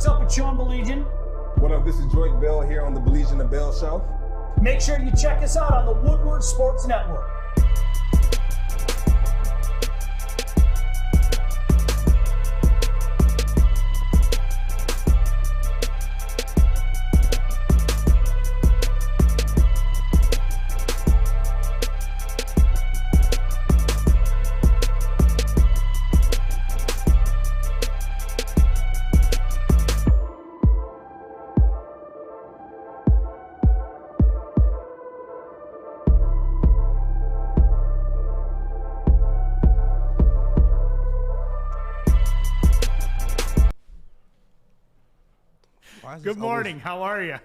what's up with Sean Baligian? What up, this is Joyke Bell here on the Baligian and Bell Show. Make sure you check us out on the Woodward Sports Network. Good morning. How are you?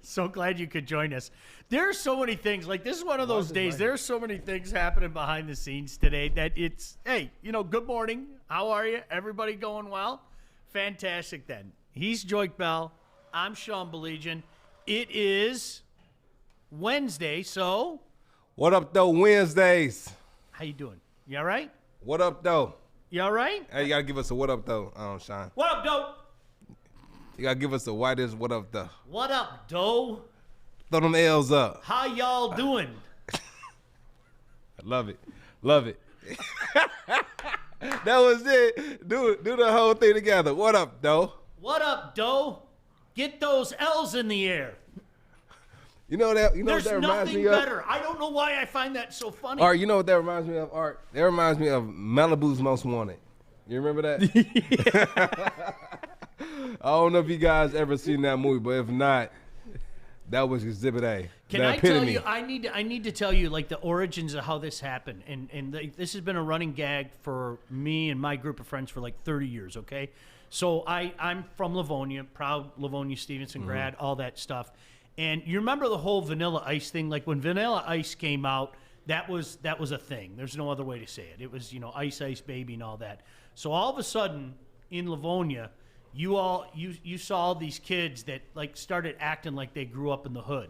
So glad you could join us. There's so many things. Like, this is one of those days. There's so many things happening behind the scenes today that it's, hey, good morning. How are you? Everybody going well? Fantastic then. He's Joyke Bell. I'm Sean Baligian. It is Wednesday, so. What up, though, Wednesdays? How you doing? You all right? What up, though? You all right? Hey, you got to give us a what up, though, Sean. What up, doe? You got to give us the whitest what up, though. What up, doe? Throw them L's up. How y'all doing? I love it. Love it. That was it. Do the whole thing together. What up, though? What up, doe? Get those L's in the air. You know that There's what that reminds nothing me of? better. I don't know why I find that so funny. Art, you know what that reminds me of, Art? That reminds me of Malibu's Most Wanted. You remember that? I don't know if you guys ever seen that movie, but if not, that was Exhibit A. Can I tell you? I need to tell you like the origins of how this happened, and this has been a running gag for me and my group of friends for like 30 years. Okay, so I'm from Livonia, proud Livonia Stevenson grad, all that stuff. And you remember the whole Vanilla Ice thing? Like when Vanilla Ice came out, that was a thing. There's no other way to say it. It was Ice Ice Baby and all that. So all of a sudden in Livonia, you saw these kids that like started acting like they grew up in the hood,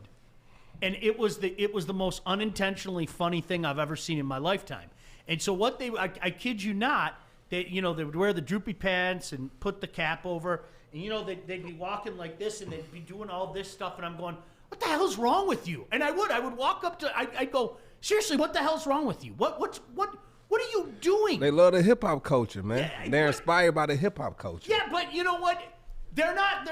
and it was the most unintentionally funny thing I've ever seen in my lifetime. And so what I kid you not, they would wear the droopy pants and put the cap over, and they'd be walking like this and they'd be doing all this stuff, and I'm going, what the hell's wrong with you? And I would walk up to I'd go, seriously, what the hell's wrong with you? What are you doing? They love the hip hop culture, man. Yeah, They're inspired by the hip hop culture. Yeah, but you know what? They're not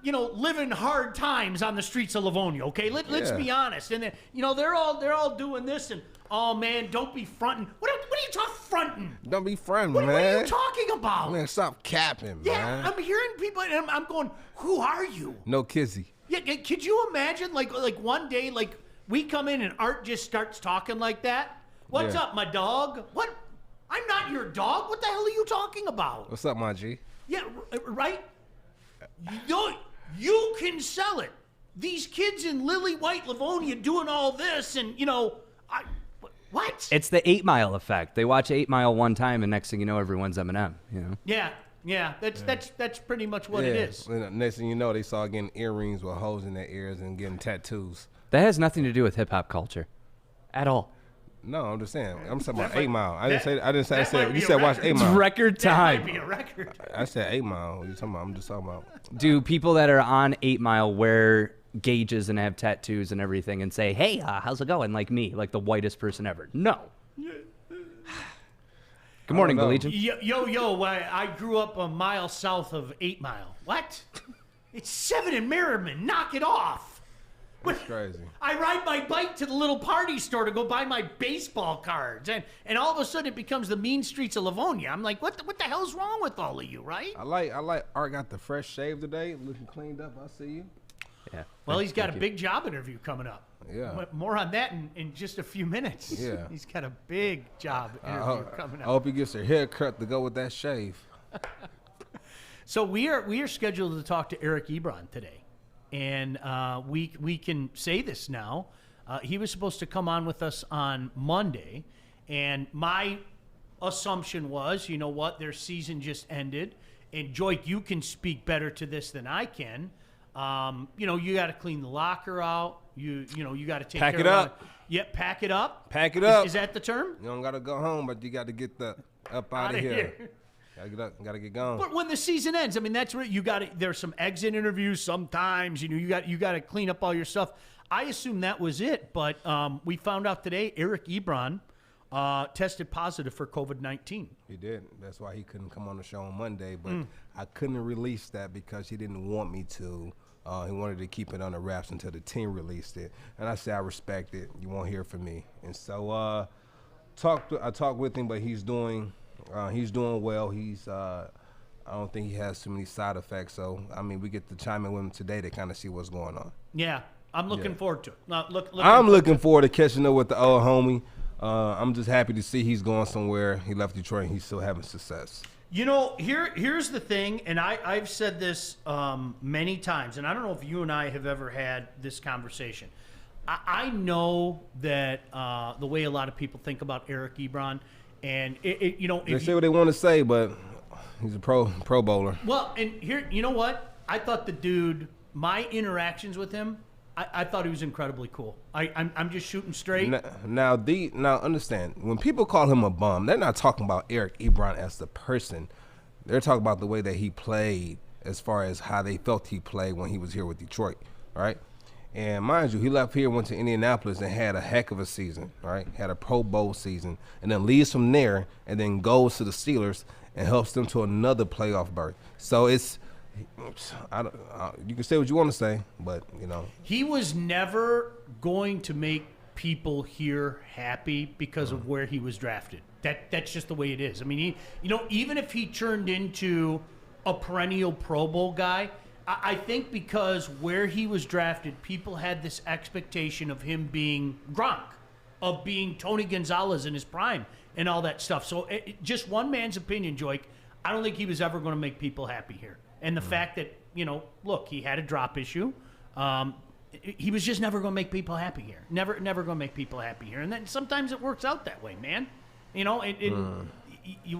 living hard times on the streets of Livonia. Okay, let's be honest. And they're all doing this, and oh man, don't be fronting. What are you talking fronting? Don't be fronting, man. What are you talking about? Man, stop capping, man. Yeah, I'm hearing people, and I'm going, who are you? No kizzy. Yeah, could you imagine like one day like we come in and Art just starts talking like that? What's up, my dog? What? I'm not your dog. What the hell are you talking about? What's up, my G? Yeah, right? You can sell it. These kids in Lily White, Livonia doing all this, and, what? It's the 8 Mile effect. They watch 8 Mile one time, and next thing you know, everyone's Eminem, Yeah, that's pretty much what it is. Next thing you know, they saw getting earrings with holes in their ears and getting tattoos. That has nothing to do with hip-hop culture at all. No, I'm just saying. I'm talking about 8 Mile. I didn't say. You said watch 8 Mile. It's record time. That might be a record. I said 8 Mile. What are you talking about? I'm just talking about. Do people that are on 8 Mile wear gauges and have tattoos and everything and say, "Hey, how's it going?" Like me, like the whitest person ever? No. Good morning, Baligian. Yo! I grew up a mile south of 8 Mile. What? It's 7 in Merriman. Knock it off. That's crazy. I ride my bike to the little party store to go buy my baseball cards, and all of a sudden it becomes the mean streets of Livonia. I'm like, what the hell's wrong with all of you, right? I like Art got the fresh shave today, looking cleaned up. I see you. Yeah. Well, he's got a big job interview coming up. Yeah. More on that in just a few minutes. Yeah. He's got a big job interview coming up. I hope he gets a haircut to go with that shave. So we are scheduled to talk to Eric Ebron today. And we can say this now. He was supposed to come on with us on Monday, and my assumption was, you know what, their season just ended, and Joyke, you can speak better to this than I can. You got to clean the locker out. You got to take pack care it of up. Yep, pack it up. Pack it up. Is that the term? You don't got to go home, but you got to get the up out of here. Gotta get going. But when the season ends, I mean, that's where you got to. There's some exit interviews sometimes. You got to clean up all your stuff. I assume that was it, but we found out today Eric Ebron tested positive for COVID-19. He did. That's why he couldn't come on the show on Monday. But I couldn't release that because he didn't want me to. He wanted to keep it under wraps until the team released it. And I said, I respect it. You won't hear from me. And so I talked with him, but he's doing well. I don't think he has too many side effects. So, I mean, we get to chime in with him today to kind of see what's going on. Yeah, I'm looking forward to it. I'm looking forward to catching up with the old homie. I'm just happy to see he's going somewhere. He left Detroit and he's still having success. You know, here's the thing, and I've said this many times, and I don't know if you and I have ever had this conversation. I know that the way a lot of people think about Eric Ebron, and they say what they want to say, but he's a pro bowler. Well, and here, you know what? I thought the dude, my interactions with him, I thought he was incredibly cool. I'm just shooting straight. Now understand, when people call him a bum, they're not talking about Eric Ebron as the person. They're talking about the way that he played, as far as how they felt he played when he was here with Detroit, right? And mind you, he left here, went to Indianapolis, and had a heck of a season, right? Had a Pro Bowl season, and then leaves from there, and then goes to the Steelers and helps them to another playoff berth. So it's, you can say what you want to say, but he was never going to make people here happy because of where he was drafted. That's just the way it is. I mean, even if he turned into a perennial Pro Bowl guy, I think because where he was drafted, people had this expectation of him being Gronk, of being Tony Gonzalez in his prime, and all that stuff. So just one man's opinion, Joik, I don't think he was ever going to make people happy here. And the fact that, look, he had a drop issue. He was just never going to make people happy here. Never going to make people happy here. And then sometimes it works out that way, man. You watch him.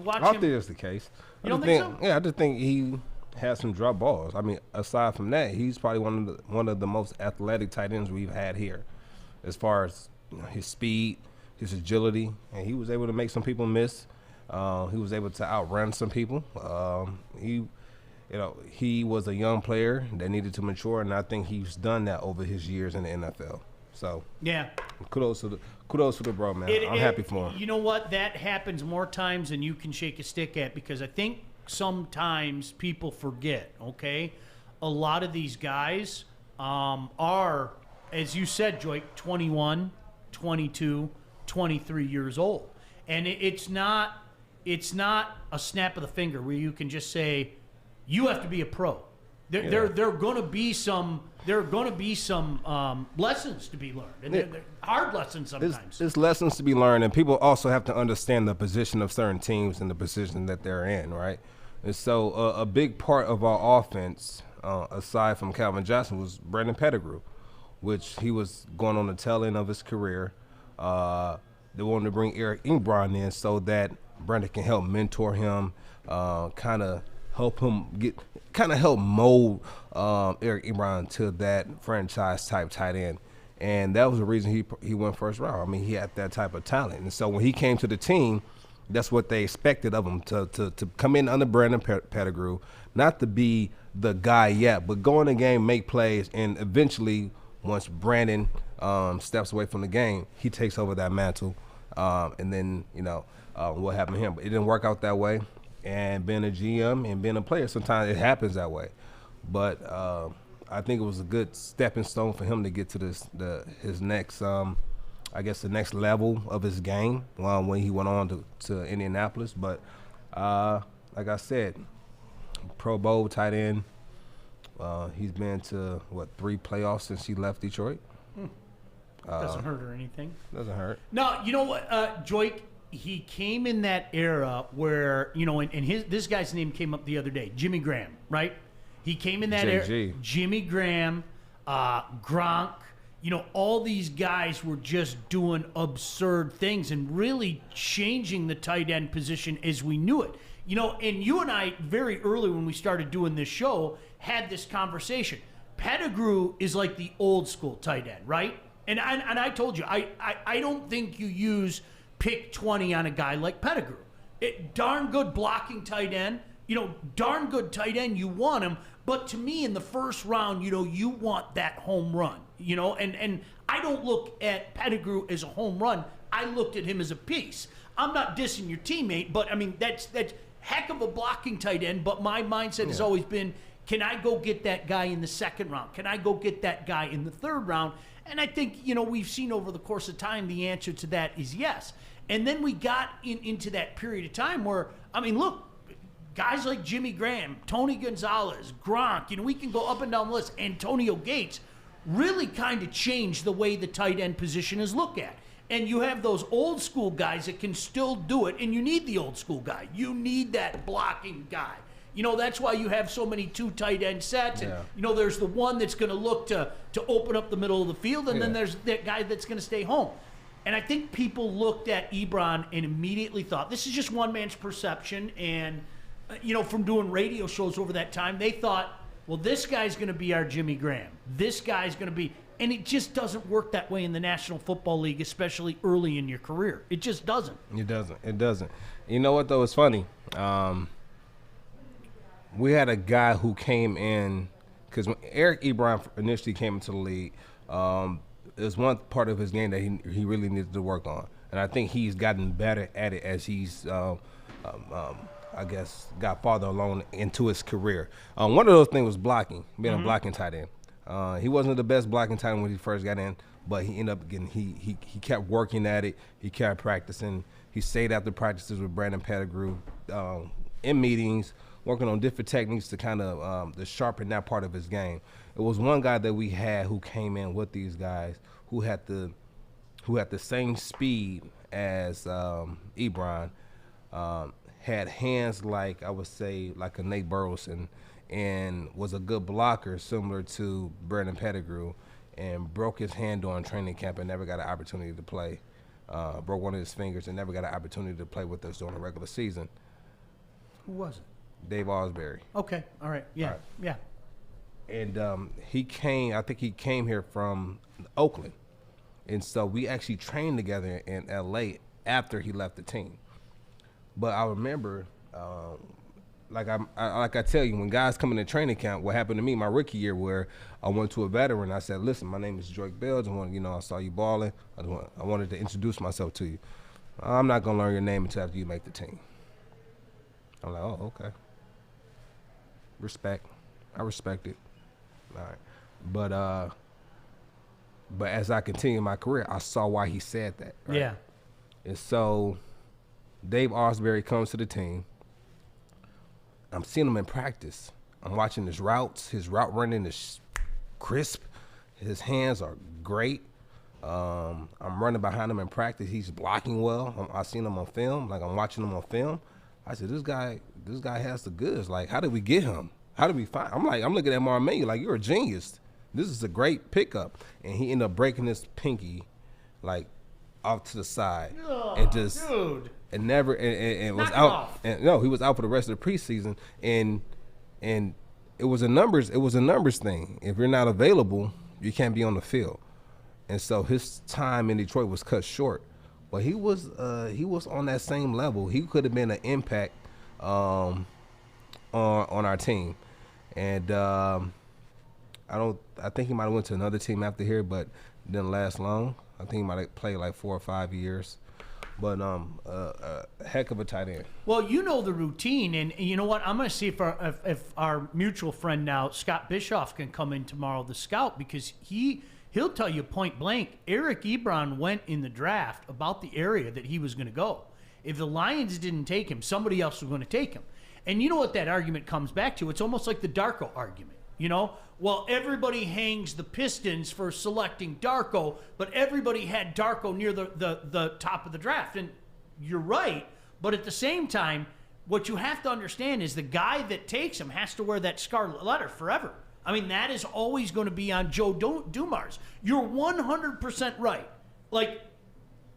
I don't think that's the case. You don't think so? Yeah, I just think he has some drop balls. I mean, aside from that, he's probably one of the most athletic tight ends we've had here, as far as his speed, his agility, and he was able to make some people miss. He was able to outrun some people. He was a young player that needed to mature, and I think he's done that over his years in the NFL. So yeah, kudos to the bro, man. I'm happy for him. You know what? That happens more times than you can shake a stick at, because I think sometimes people forget, okay? A lot of these guys are, as you said, Joy, 21, 22, 23 years old. And it's not a snap of the finger where you can just say, you have to be a pro. There are going to be some lessons to be learned, and they're hard lessons sometimes. There's lessons to be learned, and people also have to understand the position of certain teams and the position that they're in, right? And so a big part of our offense, aside from Calvin Johnson, was Brandon Pettigrew, which he was going on the tail end of his career. They wanted to bring Eric Ebron in so that Brandon can help mentor him, kind of help mold Eric Ebron to that franchise type tight end. And that was the reason he went first round. I mean, he had that type of talent. And so when he came to the team, that's what they expected of him, to come in under Brandon Pettigrew, not to be the guy yet, but go in the game, make plays, and eventually once Brandon steps away from the game, he takes over that mantle. And then, what happened to him. But it didn't work out that way. And being a GM and being a player, sometimes it happens that way. But I think it was a good stepping stone for him to get to his next, the next level of his game when he went on to Indianapolis. But like I said, Pro Bowl tight end. He's been to, 3 playoffs since he left Detroit. Doesn't hurt or anything. Doesn't hurt. No, you know what, Joik? He came in that era where, and this guy's name came up the other day, Jimmy Graham, right? He came in that era. Jimmy Graham, Gronk, all these guys were just doing absurd things and really changing the tight end position as we knew it. And you and I, very early when we started doing this show, had this conversation. Pettigrew is like the old school tight end, right? And I told you, I don't think you use pick 20 on a guy like Pettigrew, Darn good blocking tight end. Darn good tight end. You want him. But to me, in the first round, you want that home run. And I don't look at Pettigrew as a home run. I looked at him as a piece. I'm not dissing your teammate, but I mean that's heck of a blocking tight end. But my mindset has always been, can I go get that guy in the second round? Can I go get that guy in the third round? And I think, we've seen over the course of time the answer to that is yes. And then we got into that period of time where, look, guys like Jimmy Graham, Tony Gonzalez, Gronk, we can go up and down the list, Antonio Gates, really kind of changed the way the tight end position is looked at. And you have those old school guys that can still do it, and you need the old school guy. You need that blocking guy. That's why you have so many 2 tight end sets. And, there's the one that's going to look to open up the middle of the field, and then there's that guy that's going to stay home. And I think people looked at Ebron and immediately thought, this is just one man's perception. And, from doing radio shows over that time, they thought, well, this guy's going to be our Jimmy Graham. This guy's going to be... And it just doesn't work that way in the National Football League, especially early in your career. It just doesn't. It doesn't. You know what, though? It's funny. We had a guy who came in, because when Eric Ebron initially came into the league, there's one part of his game that he really needed to work on. And I think he's gotten better at it as he's, I guess, got farther along into his career. One of those things was blocking, being a blocking tight end. He wasn't the best blocking tight end when he first got in, but he ended up getting, he kept working at it. He kept practicing. He stayed after practices with Brandon Pettigrew in meetings, working on different techniques to kind of to sharpen that part of his game. It was one guy that we had who came in with these guys who had the same speed as Ebron, had hands like, I would say, like a Nate Burleson, and was a good blocker similar to Brandon Pettigrew, and broke his hand during training camp and never got an opportunity to play. Broke one of his fingers and never got an opportunity to play with us during the regular season. Who was it? Dave Osbury. Okay, all right, yeah, All right. yeah. And I think he came here from Oakland. And so we actually trained together in L.A. after he left the team. But I remember, like I tell you, when guys come into training camp, what happened to me my rookie year, where I went to a veteran, I said, listen, my name is Drake Bells. I saw you balling. I wanted to introduce myself to you. I'm not going to learn your name until after you make the team. I'm like, oh, okay. Respect. I respect it. All right. But as I continue my career, I saw why he said that. Right? Yeah. And so Dave Osbury comes to the team. I'm seeing him in practice. I'm watching his routes. His route running is crisp. His hands are great. I'm running behind him in practice. He's blocking well. I seen him on film. Like, I'm watching him on film. I said, this guy has the goods. Like, how did we get him? How did we find? I'm looking at Marmain like, you're a genius. This is a great pickup. And he ended up breaking his pinky, like, off to the side, and just dude. And never and was Knock it out. off. And no, he was out for the rest of the preseason. And it was a numbers thing. If you're not available, you can't be on the field. And so his time in Detroit was cut short. But he was on that same level. He could have been an impact on our team. And I think he might have went to another team after here, but didn't last long. I think he might have played like 4 or 5 years. But a heck of a tight end. Well, you know the routine, and you know what? I'm going to see if our mutual friend now, Scott Bischoff, can come in tomorrow, the scout, because he'll tell you point blank, Eric Ebron went in the draft about the area that he was going to go. If the Lions didn't take him, somebody else was going to take him. And you know what that argument comes back to? It's almost like the Darko argument, you know? Well, everybody hangs the Pistons for selecting Darko, but everybody had Darko near the top of the draft. And you're right, but at the same time, what you have to understand is the guy that takes him has to wear that scarlet letter forever. I mean, that is always going to be on Joe Dumars. You're 100% right. Like,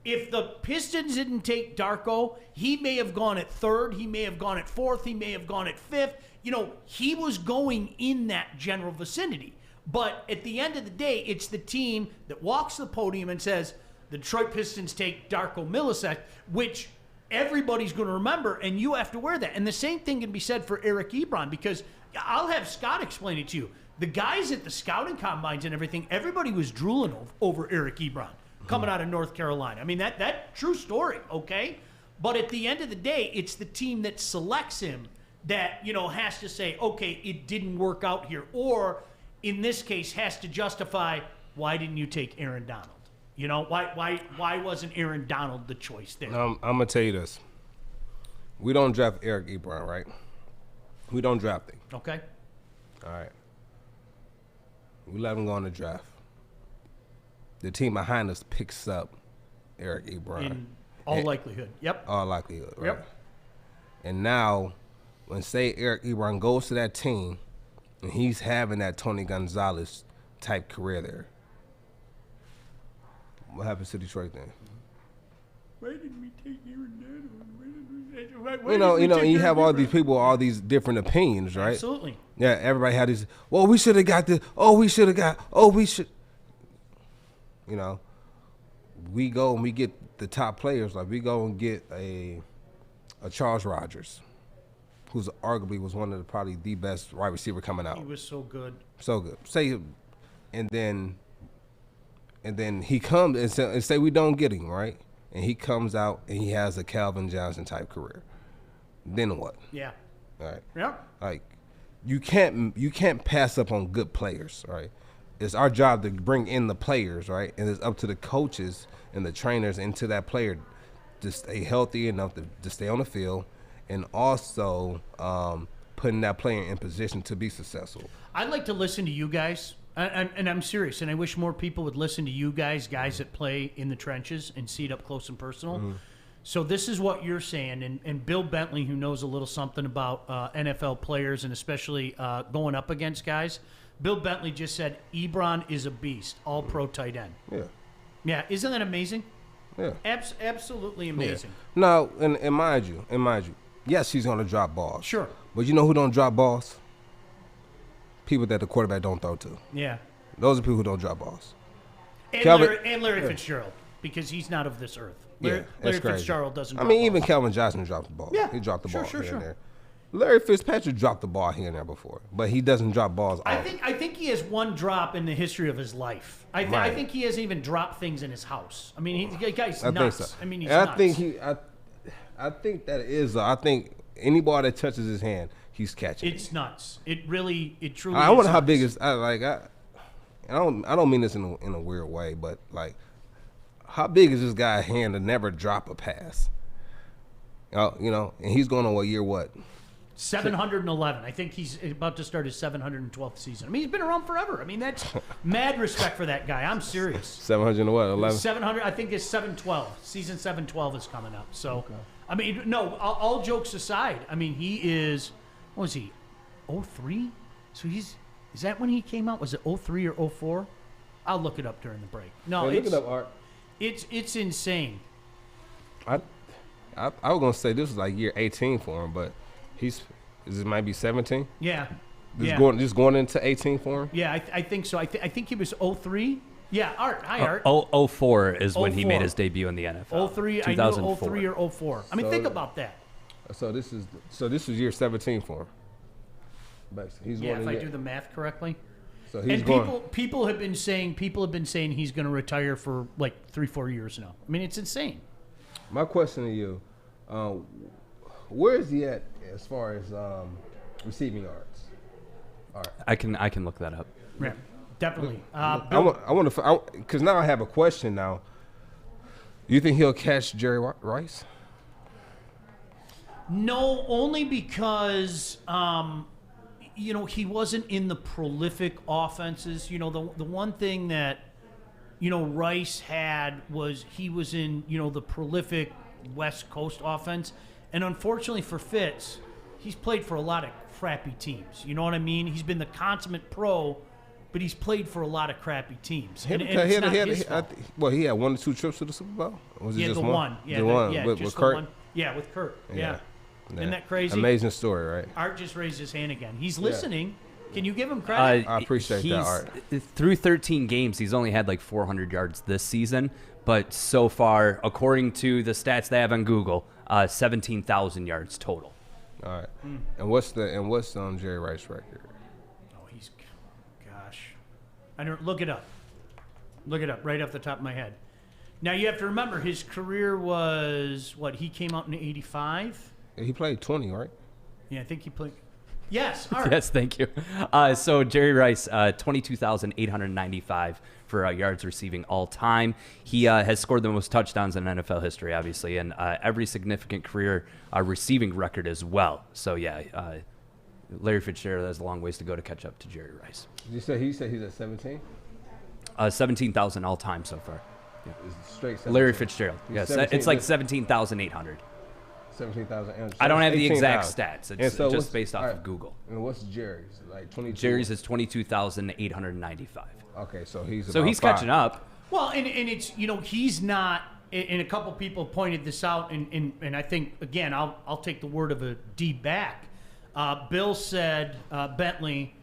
if the Pistons didn't take Darko, he may have gone at 3rd, he may have gone at 4th, he may have gone at 5th. You know, he was going in that general vicinity. But at the end of the day, it's the team that walks the podium and says, the Detroit Pistons take Darko Milicic, which everybody's going to remember, and you have to wear that. And the same thing can be said for Eric Ebron, because I'll have Scott explain it to you. The guys at the scouting combines and everything, everybody was drooling over Eric Ebron coming out of North Carolina. I mean, that true story, okay? But at the end of the day, it's the team that selects him that, has to say, okay, it didn't work out here. Or, in this case, has to justify, why didn't you take Aaron Donald? Why wasn't Aaron Donald the choice there? I'm going to tell you this. We don't draft Eric Ebron, right? We don't draft him. Okay. All right. We let him go on the draft. The team behind us picks up Eric Ebron. In all likelihood. Yep. All likelihood, right? Yep. And now, when, say, Eric Ebron goes to that team, and he's having that Tony Gonzalez type career there, what happens to Detroit then? Why didn't we take Aaron Donald? You have all these people, all these different opinions, right? Absolutely. Yeah, everybody had these, well, we should have got this. Oh, we should have got, oh, we should. We go and we get the top players. Like, we go and get a Charles Rogers, who's arguably was one of probably the best wide receiver coming out. He was so good. So good. And then he comes and say we don't get him, right? And he comes out and he has a Calvin Johnson type career. Then what? Yeah. All right. Yeah. Like, you can't pass up on good players, right? It's our job to bring in the players, right? And it's up to the coaches and the trainers into that player to stay healthy enough to stay on the field, and also putting that player in position to be successful. I'd like to listen to you guys, and I'm serious, and I wish more people would listen to you guys that play in the trenches and see it up close and personal. Mm-hmm. So this is what you're saying, and Bill Bentley, who knows a little something about NFL players and especially going up against guys, Bill Bentley just said Ebron is a beast, all-pro tight end. Yeah. Yeah, isn't that amazing? Yeah. Absolutely amazing. Yeah. Now, and mind you, yes, he's going to drop balls. Sure. But you know who don't drop balls? People that the quarterback don't throw to. Yeah. Those are people who don't drop balls. And Larry Fitzgerald, because he's not of this earth. Larry Fitzgerald doesn't drop balls. Even Calvin Johnson dropped the ball. Yeah. He dropped the ball Sure. and there. Larry Fitzpatrick dropped the ball here and there before, but he doesn't drop balls often. I think he has one drop in the history of his life. I think he hasn't even dropped things in his house. I mean, the guy's nuts. Think so. I mean, he's and nuts. I think that is. I think any ball that touches his hand, he's catching. It's nuts. It truly. I wonder how nuts. big is. I don't mean this in a weird way, but like, how big is this guy's hand to never drop a pass? And he's going on what? 711. I think he's about to start his 712th season. I mean, he's been around forever. I mean, that's mad respect for that guy. I'm serious. 700 and what? 11? 700. I think it's 712. Season 712 is coming up. So, okay. I mean, no. All jokes aside, I mean, he is. What was he? 03. So is that when he came out? Was it 03 or 04? I'll look it up during the break. No, look it up, Art. It's insane. I was gonna say this was like year 18 for him, but. It might be 17? Yeah. Just going into 18 for him? Yeah, I think so. I think he was 03. Yeah, Art. Hi, Art. 04 is when he made his debut in the NFL. 03, I knew 03 or 04. I mean, think about that. So this is year 17 for him. Basically, if I do the math correctly. So he's people have been saying he's going to retire for like 3-4 years now. I mean, it's insane. My question to you, where is he at as far as receiving yards? All right. I can look that up. Yeah, definitely. I want to because now I have a question. Now, do you think he'll catch Jerry Rice? No, only because he wasn't in the prolific offenses. The one thing that Rice had was he was in the prolific West Coast offense. And unfortunately for Fitz, he's played for a lot of crappy teams. You know what I mean? He's been the consummate pro, but he's played for a lot of crappy teams. And it's not his fault. He had 1 or 2 trips to the Super Bowl? Or was it just one? Yeah, with Kurt? One. Yeah, with Kurt. Yeah. Isn't that crazy? Amazing story, right? Art just raised his hand again. He's listening. Can you give him credit? I appreciate that, Art. Through 13 games, he's only had like 400 yards this season. But so far, according to the stats they have on Google, 17,000 yards total. All right. And what's Jerry Rice's record? Oh, gosh. I don't look it up. Look it up right off the top of my head. Now you have to remember his career was what? He came out in '85. He played 20, right? Yeah, I think he played. Yes. All right. Yes, thank you. So Jerry Rice, 22,895 for yards receiving all time. He has scored the most touchdowns in NFL history, obviously, and every significant career receiving record as well. So yeah, Larry Fitzgerald has a long ways to go to catch up to Jerry Rice. He said he's at 17. 17,000 all time so far. Yeah. Straight 17. Larry Fitzgerald. Yes, 17, it's like 17,800. 17,000. I don't have the 18,000. exact stats. It's so just based off all right, of Google. And what's Jerry's? Like 22? Jerry's is 22,895. Okay, so he's catching up. Well, and it's he's not. And a couple people pointed this out, and I think again I'll take the word of a D back. Bill said Bentley.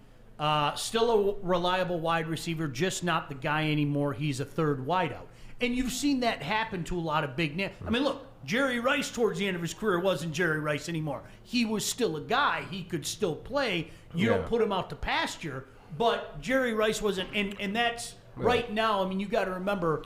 Still a reliable wide receiver, just not the guy anymore. He's a third wideout. And you've seen that happen to a lot of big names. I mean, look, Jerry Rice towards the end of his career wasn't Jerry Rice anymore. He was still a guy. He could still play. You don't put him out to pasture. But Jerry Rice wasn't. And that's right now. I mean, you got to remember,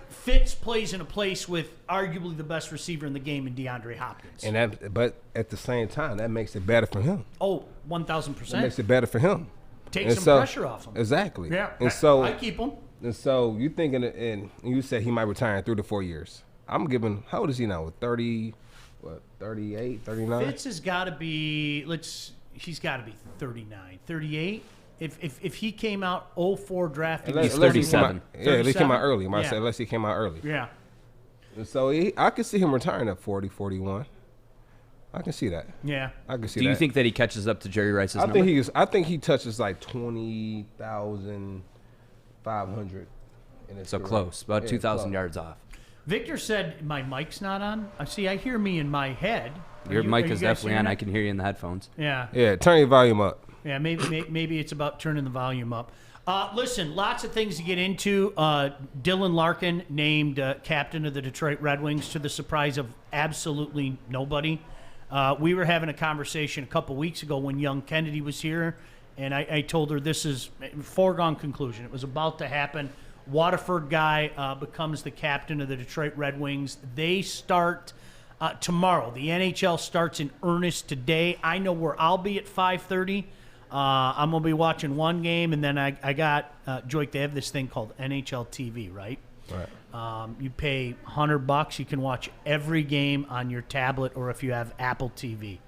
Fitz plays in a place with arguably the best receiver in the game in DeAndre Hopkins. But at the same time, that makes it better for him. Oh, 1,000%. That makes it better for him. Take some pressure off him. Exactly. Yeah. And so I keep him. And so you thinking, and you said he might retire in 3 to 4 years. I'm giving. How old is he now? 30, 38, 39? Fitz has got to be. He's got to be 39, 38. If he came out 04 drafted, he's 37. Yeah, at least came out early. I said unless he came out early. Yeah. And so I could see him retiring at 40, 41. I can see that. Yeah. I can see that. Do you that. think that he catches up to Jerry Rice's number? I think he touches like 20,500. So career. Close, about 2,000 yards off. Victor said my mic's not on. I hear me in my head. Your mic is definitely on. I can hear you in the headphones. Yeah. Yeah, turn your volume up. Yeah, maybe it's about turning the volume up. Listen, lots of things to get into. Dylan Larkin named captain of the Detroit Red Wings to the surprise of absolutely nobody. We were having a conversation a couple weeks ago when young Kennedy was here, and I told her this is a foregone conclusion. It was about to happen. Waterford guy becomes the captain of the Detroit Red Wings. They start tomorrow. The NHL starts in earnest today. I know where I'll be at 5:30. I'm going to be watching one game, and then I got, Joik, they have this thing called NHL TV, right? Right. You pay $100. You can watch every game on your tablet or if you have Apple TV.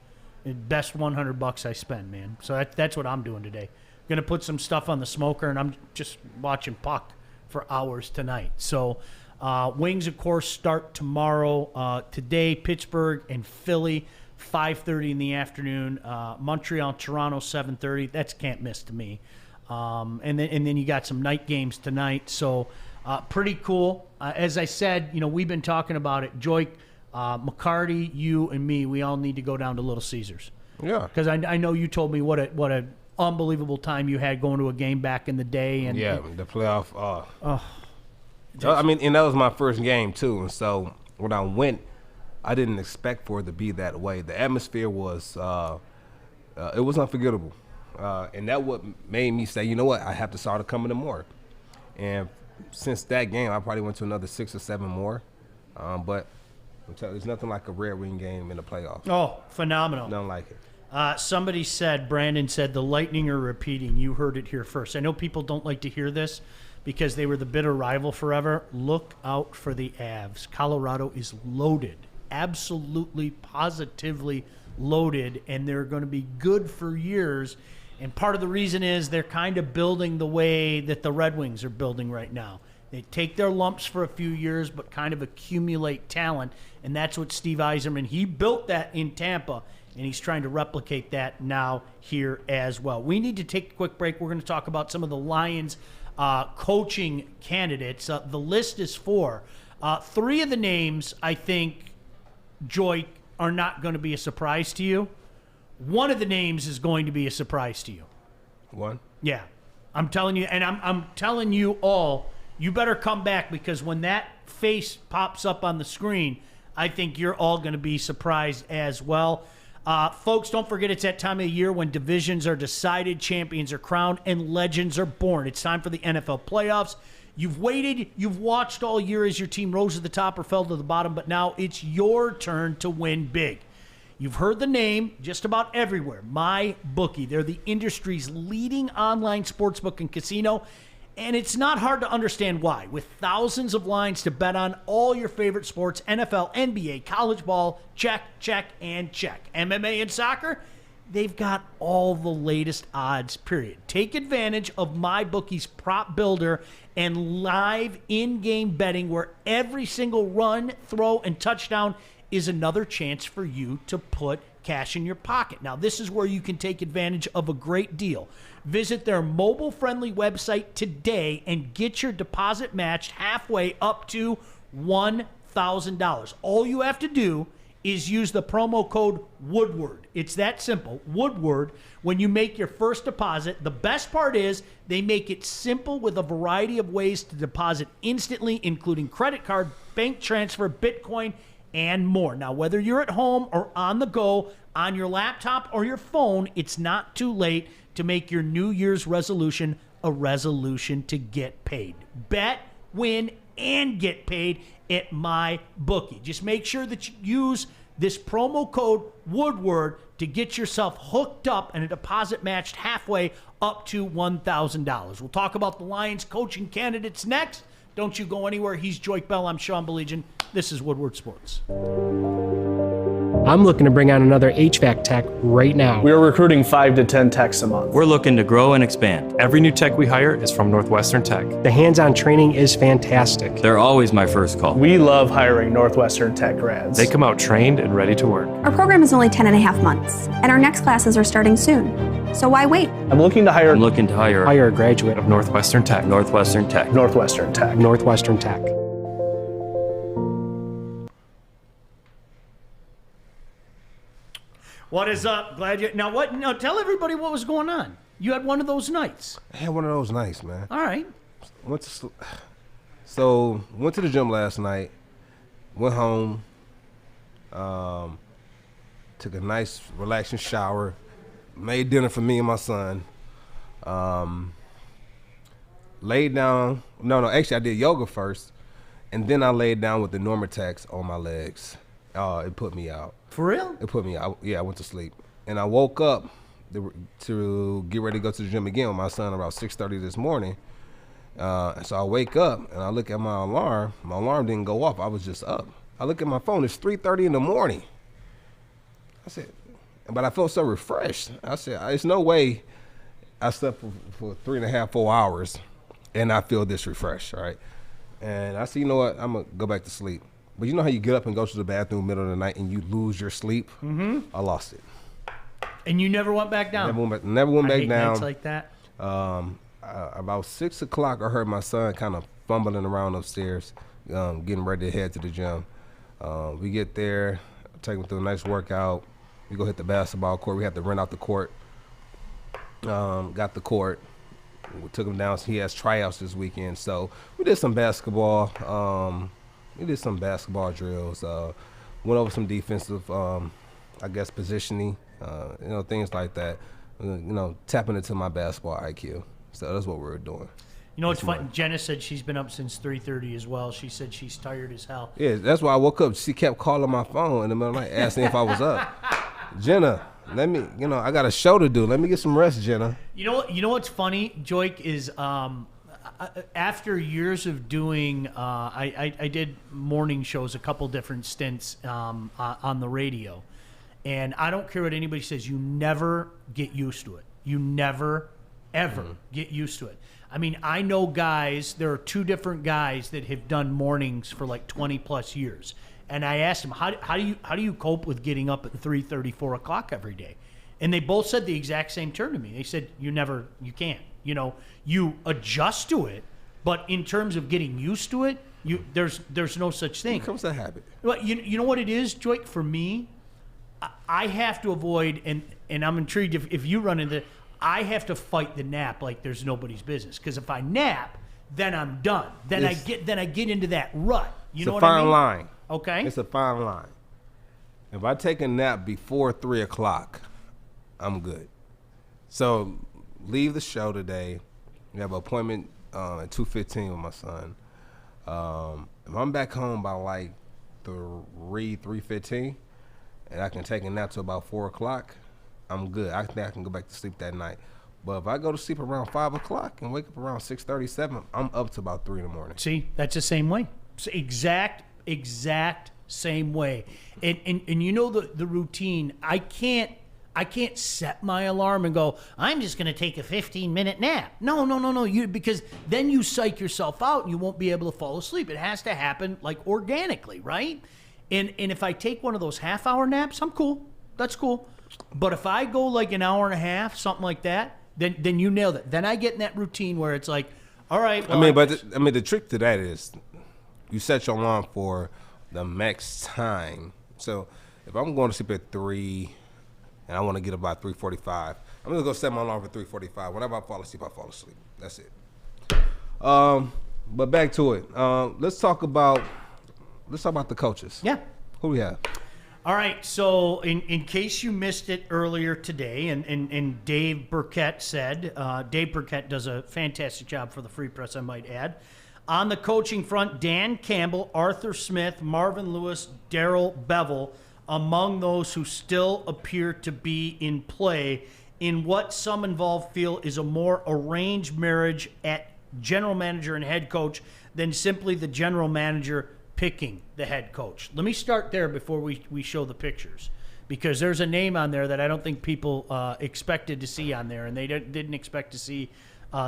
Best $100 I spend, man. So that's what I'm doing today. Going to put some stuff on the smoker, and I'm just watching puck for hours tonight. So Wings, of course, start tomorrow. Today, Pittsburgh and Philly, 5:30 in the afternoon. Montreal, Toronto, 7:30. That's can't miss to me. And then you got some night games tonight. So pretty cool. As I said, we've been talking about it. Joik, McCarty, you, and me, we all need to go down to Little Caesars. Yeah. Because I know you told me what a unbelievable time you had going to a game back in the day. And the playoff. I mean, and that was my first game too. And so when I went, I didn't expect for it to be that way. The atmosphere was it was unforgettable, and that what made me say, you know what, I have to start coming to more. And since that game, I probably went to another 6 or 7 more. But I'm telling you, there's nothing like a Red Wing game in the playoffs. Oh, phenomenal! Nothing like it. Somebody said, Brandon said, the Lightning are repeating. You heard it here first. I know people don't like to hear this because they were the bitter rival forever. Look out for the Avs. Colorado is loaded, absolutely, positively loaded, and they're going to be good for years. And part of the reason is they're kind of building the way that the Red Wings are building right now. They take their lumps for a few years, but kind of accumulate talent, and that's what Steve Yzerman, he built that in Tampa, and he's trying to replicate that now here as well. We need to take a quick break. We're going to talk about some of the Lions coaching candidates. The list is 4. 3 of the names, I think, Joik, are not going to be a surprise to you. One of the names is going to be a surprise to you. One. Yeah. I'm telling you, and I'm telling you all, you better come back, because when that face pops up on the screen, I think you're all going to be surprised as well. Folks, don't forget it's that time of year when divisions are decided, champions are crowned, and legends are born. It's time for the NFL playoffs. You've waited, you've watched all year as your team rose to the top or fell to the bottom, but now it's your turn to win big. You've heard the name just about everywhere, MyBookie. They're the industry's leading online sportsbook and casino, and it's not hard to understand why. With thousands of lines to bet on all your favorite sports, NFL, NBA, college ball, check, and check. MMA and soccer, they've got all the latest odds, period. Take advantage of MyBookie's prop builder and live in-game betting, where every single run, throw, and touchdown is another chance for you to put cash in your pocket. Now, this is where you can take advantage of a great deal. Visit their mobile-friendly website today and get your deposit matched halfway up to $1,000. All you have to do is use the promo code Woodward. It's that simple, Woodward, when you make your first deposit. The best part is they make it simple with a variety of ways to deposit instantly, including credit card, bank transfer, Bitcoin, and more. Now, whether you're at home or on the go, on your laptop or your phone, it's not too late to make your New Year's resolution a resolution to get paid. Bet, win, and get paid at MyBookie. Just make sure that you use this promo code Woodward to get yourself hooked up and a deposit matched halfway up to $1,000. We'll talk about the Lions coaching candidates next. Don't you go anywhere. He's Joik Bell. I'm Sean Baligian. This is Woodward Sports. I'm looking to bring on another HVAC tech right now. We are recruiting 5 to 10 techs a month. We're looking to grow and expand. Every new tech we hire is from Northwestern Tech. The hands-on training is fantastic. They're always my first call. We love hiring Northwestern Tech grads. They come out trained and ready to work. Our program is only 10.5 months, and our next classes are starting soon. So why wait? I'm looking to hire Hire a graduate of Northwestern Tech. Northwestern Tech. Northwestern Tech. What is up? Glad you... Now, tell everybody what was going on. You had one of those nights. I had one of those nights, man. All right. Went to the gym last night. Went home. Took a nice, relaxing shower. Made dinner for me and my son. Laid down. Actually, I did yoga first. And then I laid down with the Normatex on my legs. It put me out. For real? It put me out. Yeah, I went to sleep. And I woke up to get ready to go to the gym again with my son around 6:30 this morning. So I wake up and I look at my alarm. My alarm didn't go off. I was just up. I look at my phone. It's 3:30 in the morning. I said, but I felt so refreshed. I said, there's no way I slept for 3.5, 4 hours and I feel this refreshed, right? And I said, you know what? I'm going to go back to sleep. But you know how you get up and go to the bathroom middle of the night and you lose your sleep? Mm-hmm. I lost it. And you never went back down? Never went back down. Nights like that? About 6 o'clock, I heard my son kind of fumbling around upstairs, getting ready to head to the gym. We get there, take him through a nice workout. We go hit the basketball court. We had to rent out the court. Got the court. We took him down. He has tryouts this weekend. So we did some basketball. We did some basketball drills. Went over some defensive, positioning, things like that. Tapping into my basketball IQ. So that's what we were doing. You know what's funny? Jenna said she's been up since 3:30 as well. She said she's tired as hell. Yeah, that's why I woke up. She kept calling my phone in the middle of the night, asking if I was up. Jenna, let me, I got a show to do. Let me get some rest, Jenna. You know what's funny, Joik, is after years of doing, I did morning shows, a couple different stints on the radio. And I don't care what anybody says, you never get used to it. You never, ever get used to it. I mean, I know guys, there are two different guys that have done mornings for like 20 plus years. And I asked them, how do you cope with getting up at 3:30, 4 o'clock every day? And they both said the exact same term to me. They said, you can't. You adjust to it, but in terms of getting used to it, there's no such thing. When comes that habit? Well, you know what it is, Joik? For me, I have to avoid, and I'm intrigued if you run into, I have to fight the nap like there's nobody's business. Because if I nap, then I'm done. Then I get into that rut. You know what I mean? It's a fine line. Okay. It's a fine line. If I take a nap before 3 o'clock, I'm good. So leave the show today. We have an appointment at 2:15 with my son. If I'm back home by like 3:15, and I can take a nap till about 4 o'clock, I'm good. I think I can go back to sleep that night. But if I go to sleep around 5 o'clock and wake up around 6:37, I'm up to about 3 in the morning. See, that's the same way. It's exact same way. And you know the routine. I can't set my alarm and go, I'm just going to take a 15-minute nap. No. Because then you psych yourself out and you won't be able to fall asleep. It has to happen like organically, right? And if I take one of those half-hour naps, I'm cool. That's cool. But if I go like an hour and a half, something like that, then you nailed it. Then I get in that routine where it's like, all right. Well, the trick to that is you set your alarm for the max time. So if I'm going to sleep at 3 and I want to get about 3:45, I'm gonna go set my alarm for 3:45. Whenever I fall asleep, I fall asleep. That's it. But back to it. Let's talk about the coaches. Yeah. Who we have? All right, so in case you missed it earlier today, and Dave Burkett said, Dave Burkett does a fantastic job for the Free Press, I might add. On the coaching front, Dan Campbell, Arthur Smith, Marvin Lewis, Darrell Bevel, among those who still appear to be in play in what some involved feel is a more arranged marriage at general manager and head coach than simply the general manager picking the head coach. Let me start there before we show the pictures, because there's a name on there that I don't think people expected to see on there, and they didn't expect to see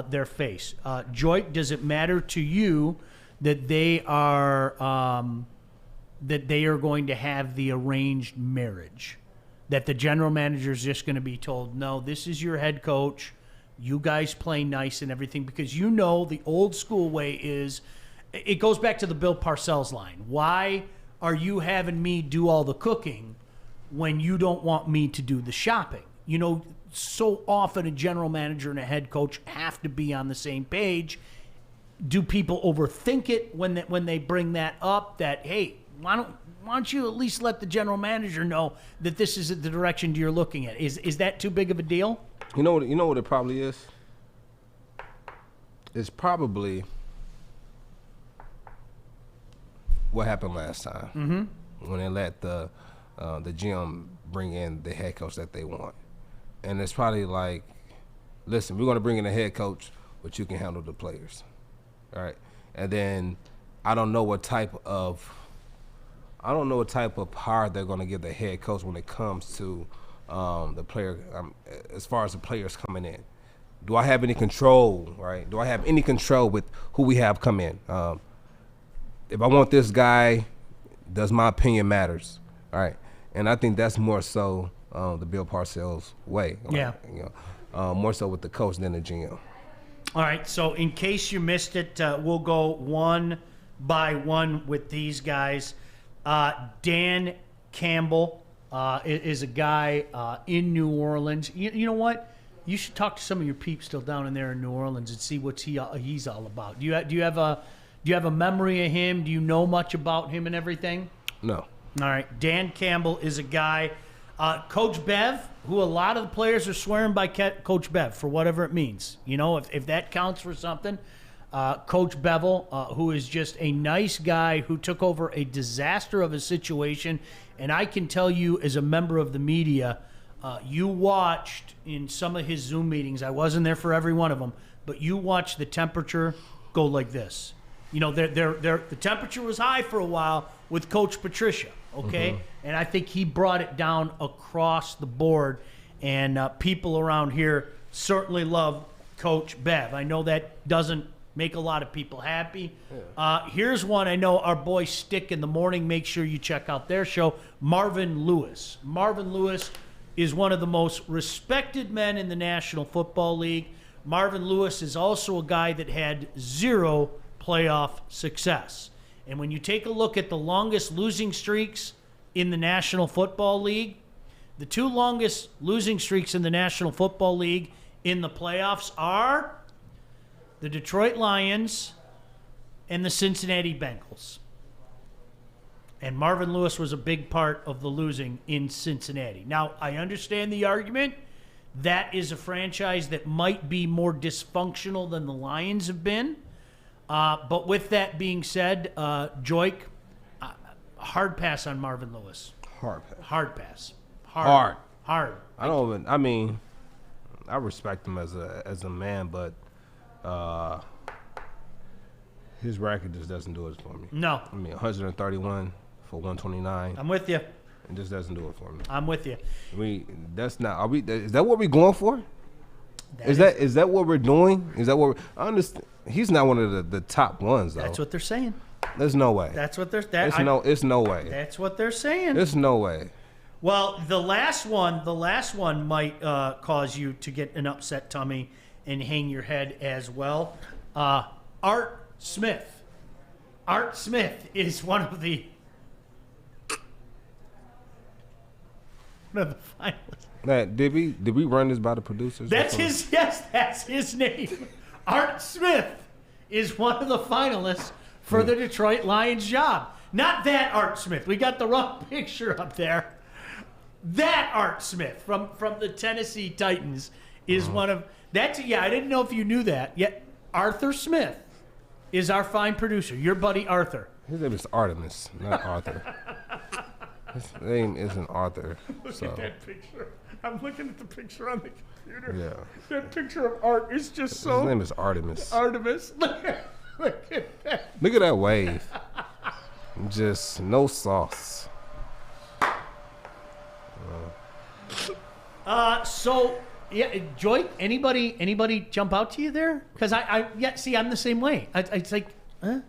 their face. Joy, does it matter to you that they are going to have the arranged marriage? That the general manager is just going to be told, no, this is your head coach, you guys play nice and everything, because you know the old school way is, it goes back to the Bill Parcells line. Why are you having me do all the cooking when you don't want me to do the shopping? You know, so often a general manager and a head coach have to be on the same page. Do people overthink it when they bring that up, that, hey, why don't you at least let the general manager know that this is the direction you're looking at? Is that too big of a deal? You know what it probably is? It's probably what happened last time when they let the GM bring in the head coach that they want. And it's probably like, listen, we're going to bring in a head coach, but you can handle the players. All right? And then I don't know what type of power they're going to give the head coach when it comes to the player, as far as the players coming in. Do I have any control, right? Do I have any control with who we have come in? If I want this guy, does my opinion matters? All right. And I think that's more so the Bill Parcells way. Yeah. You know, more so with the coach than the GM. All right. So in case you missed it, we'll go one by one with these guys. Dan Campbell is a guy in New Orleans. You know what? You should talk to some of your peeps still down in there in New Orleans and see what he's all about. Do you have a memory of him? Do you know much about him and everything? No. All right. Dan Campbell is a guy. Coach Bev, who a lot of the players are swearing by Coach Bev for whatever it means. You know, if that counts for something. Coach Bevel, who is just a nice guy who took over a disaster of a situation. And I can tell you, as a member of the media, you watched in some of his Zoom meetings, I wasn't there for every one of them, but you watched the temperature go like this. You know, the temperature was high for a while with Coach Patricia, okay? And I think he brought it down across the board. And people around here certainly love Coach Bev. I know that doesn't make a lot of people happy. Yeah. Here's one I know our boy Stick in the Morning. Make sure you check out their show. Marvin Lewis. Marvin Lewis is one of the most respected men in the National Football League. Marvin Lewis is also a guy that had 0 playoff success. And when you take a look at the longest losing streaks in the National Football League, the 2 longest losing streaks in the National Football League in the playoffs are the Detroit Lions and the Cincinnati Bengals. And Marvin Lewis was a big part of the losing in Cincinnati. Now, I understand the argument. That is a franchise that might be more dysfunctional than the Lions have been. But with that being said, Joik, hard pass on Marvin Lewis. Hard pass. Hard pass. Hard. I respect him as a man, but his record just doesn't do it for me. No. 131 for 129. I'm with you. It just doesn't do it for me. I'm with you. That's not. Is that what we're going for? Is that what we're doing? Is that what I understand? He's not one of the top ones, though. That's what they're saying. There's no way. That's what they're. It's no way. That's what they're saying. There's no way. Well, the last one might cause you to get an upset tummy and hang your head as well. Art Smith. Art Smith is one of the finalists. Matt, did we run this by the producers? That's his name. Art Smith is one of the finalists for the Detroit Lions job. Not that Art Smith. We got the wrong picture up there. That Art Smith from the Tennessee Titans is one of that's I didn't know if you knew that. Yet Arthur Smith is our fine producer. Your buddy Arthur. His name is Artemis, not Arthur. His name isn't Arthur. Look so. at that picture. I'm looking at the picture on the computer. Yeah. That picture of Art is just so. His name is Artemis. Artemis. Look at that. Look at that wave. Just no sauce. So yeah, Joy. Anybody jump out to you there? Because I'm the same way. It's like, huh?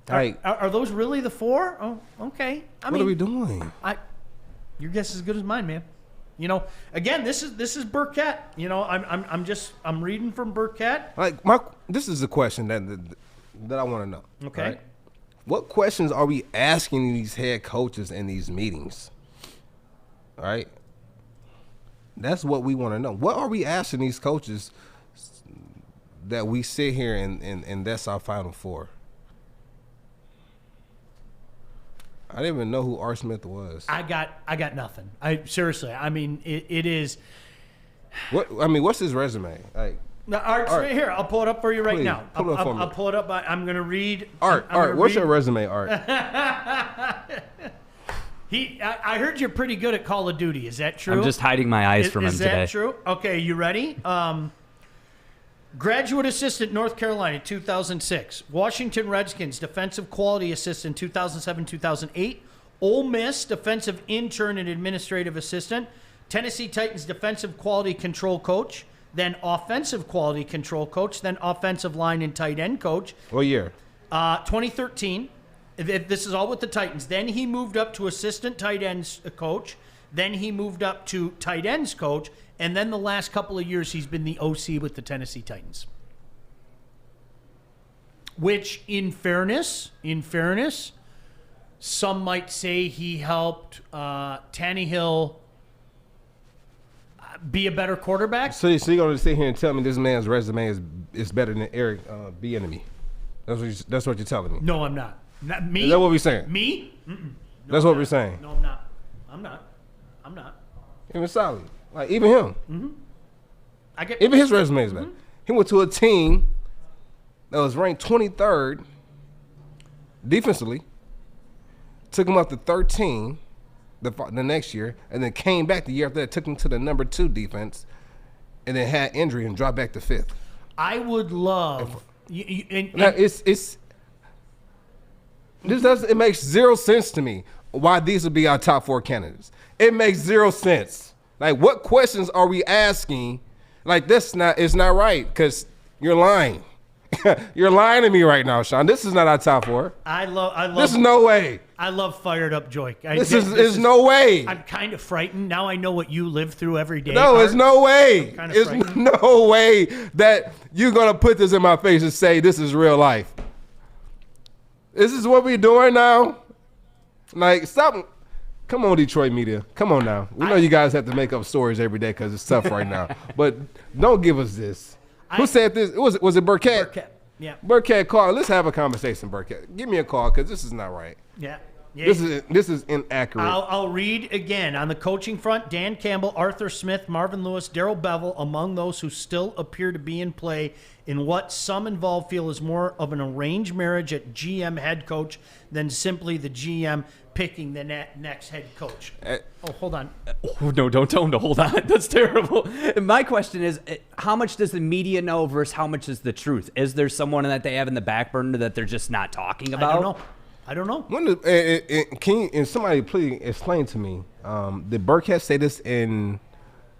Are those really the four? Oh, okay. What are we doing? Your guess is as good as mine, man. You know, again, this is Burkett. You know, I'm reading from Burkett. This is a question that I want to know. Okay. Right? What questions are we asking these head coaches in these meetings? All right. That's what we want to know. What are we asking these coaches that we sit here and that's our Final Four? I didn't even know who Art Smith was. I got nothing. Seriously. I mean, it is. What's his resume? Now, Art, here, I'll pull it up for you right now. Pull it up for me. I'll pull it up. I'm going to read. Art, what's your resume, Art? I heard you're pretty good at Call of Duty. Is that true? I'm just hiding my eyes from him today. Is that true? Okay, you ready? Graduate assistant, North Carolina, 2006. Washington Redskins, defensive quality assistant, 2007-2008. Ole Miss, defensive intern and administrative assistant. Tennessee Titans, defensive quality control coach. Then offensive quality control coach. Then offensive line and tight end coach. What year? 2013. This is all with the Titans. Then he moved up to assistant tight ends coach. Then he moved up to tight ends coach. And then the last couple of years, he's been the OC with the Tennessee Titans. Which, in fairness, some might say he helped Tannehill be a better quarterback. So you're going to sit here and tell me this man's resume is better than Eric Bieniemy? That's what you're telling me. No, I'm not. Not me. Is that what we're saying? Me? No, that's what we're saying. No, I'm not. Even solid. Like, even him. Mm-hmm. Even his resume is better. Mm-hmm. He went to a team that was ranked 23rd defensively, took him up to 13 the next year, and then came back the year after that, took him to the number 2 defense, and then had injury and dropped back to 5th. I would love... It makes zero sense to me why these would be our top 4 candidates. It makes zero sense. Like, what questions are we asking? Like, it's not right, because you're lying. You're lying to me right now, Sean. This is not our top 4. I love. This is no way. I love fired up Joy. This is no way. I'm kind of frightened. Now I know what you live through every day. No, it's no way. It's frightened. no way that you're going to put this in my face and say this is real life. This is what we're doing now? Like, stop. Come on, Detroit media. Come on now. We know you guys have to make up stories every day because it's tough right now. But don't give us this. Who said this? Was it Burkett? Burkett. Yeah. Burkett, call. Let's have a conversation, Burkett. Give me a call because this is not right. Yeah. This is inaccurate. I'll read again. On the coaching front, Dan Campbell, Arthur Smith, Marvin Lewis, Darrell Bevel, among those who still appear to be in play in what some involved feel is more of an arranged marriage at GM head coach than simply the GM picking the next head coach. Hold on. Oh, no, don't tell him to hold on. That's terrible. My question is, how much does the media know versus how much is the truth? Is there someone that they have in the back burner that they're just not talking about? I don't know. Can somebody please explain to me? Did Burkett say this in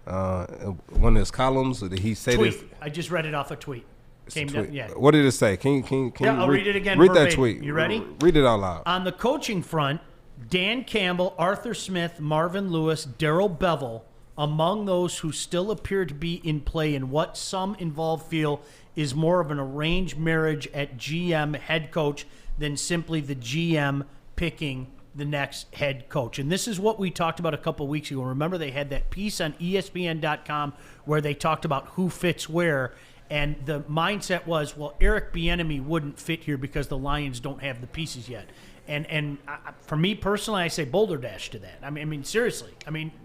one of his columns, or did he say tweet. this? I just read it off a tweet. Came down, yeah. What did it say? Can you I'll read it again. Read verbatim. that tweet. You ready? Read it out loud. On the coaching front, Dan Campbell, Arthur Smith, Marvin Lewis, Darrell Bevel, among those who still appear to be in play in what some involved feel is more of an arranged marriage at GM head coach than simply the GM picking the next head coach. And this is what we talked about a couple weeks ago. Remember, they had that piece on ESPN.com where they talked about who fits where, and the mindset was, well, Eric Bieniemy wouldn't fit here because the Lions don't have the pieces yet. And for me personally, I say boulder dash to that. I mean, seriously.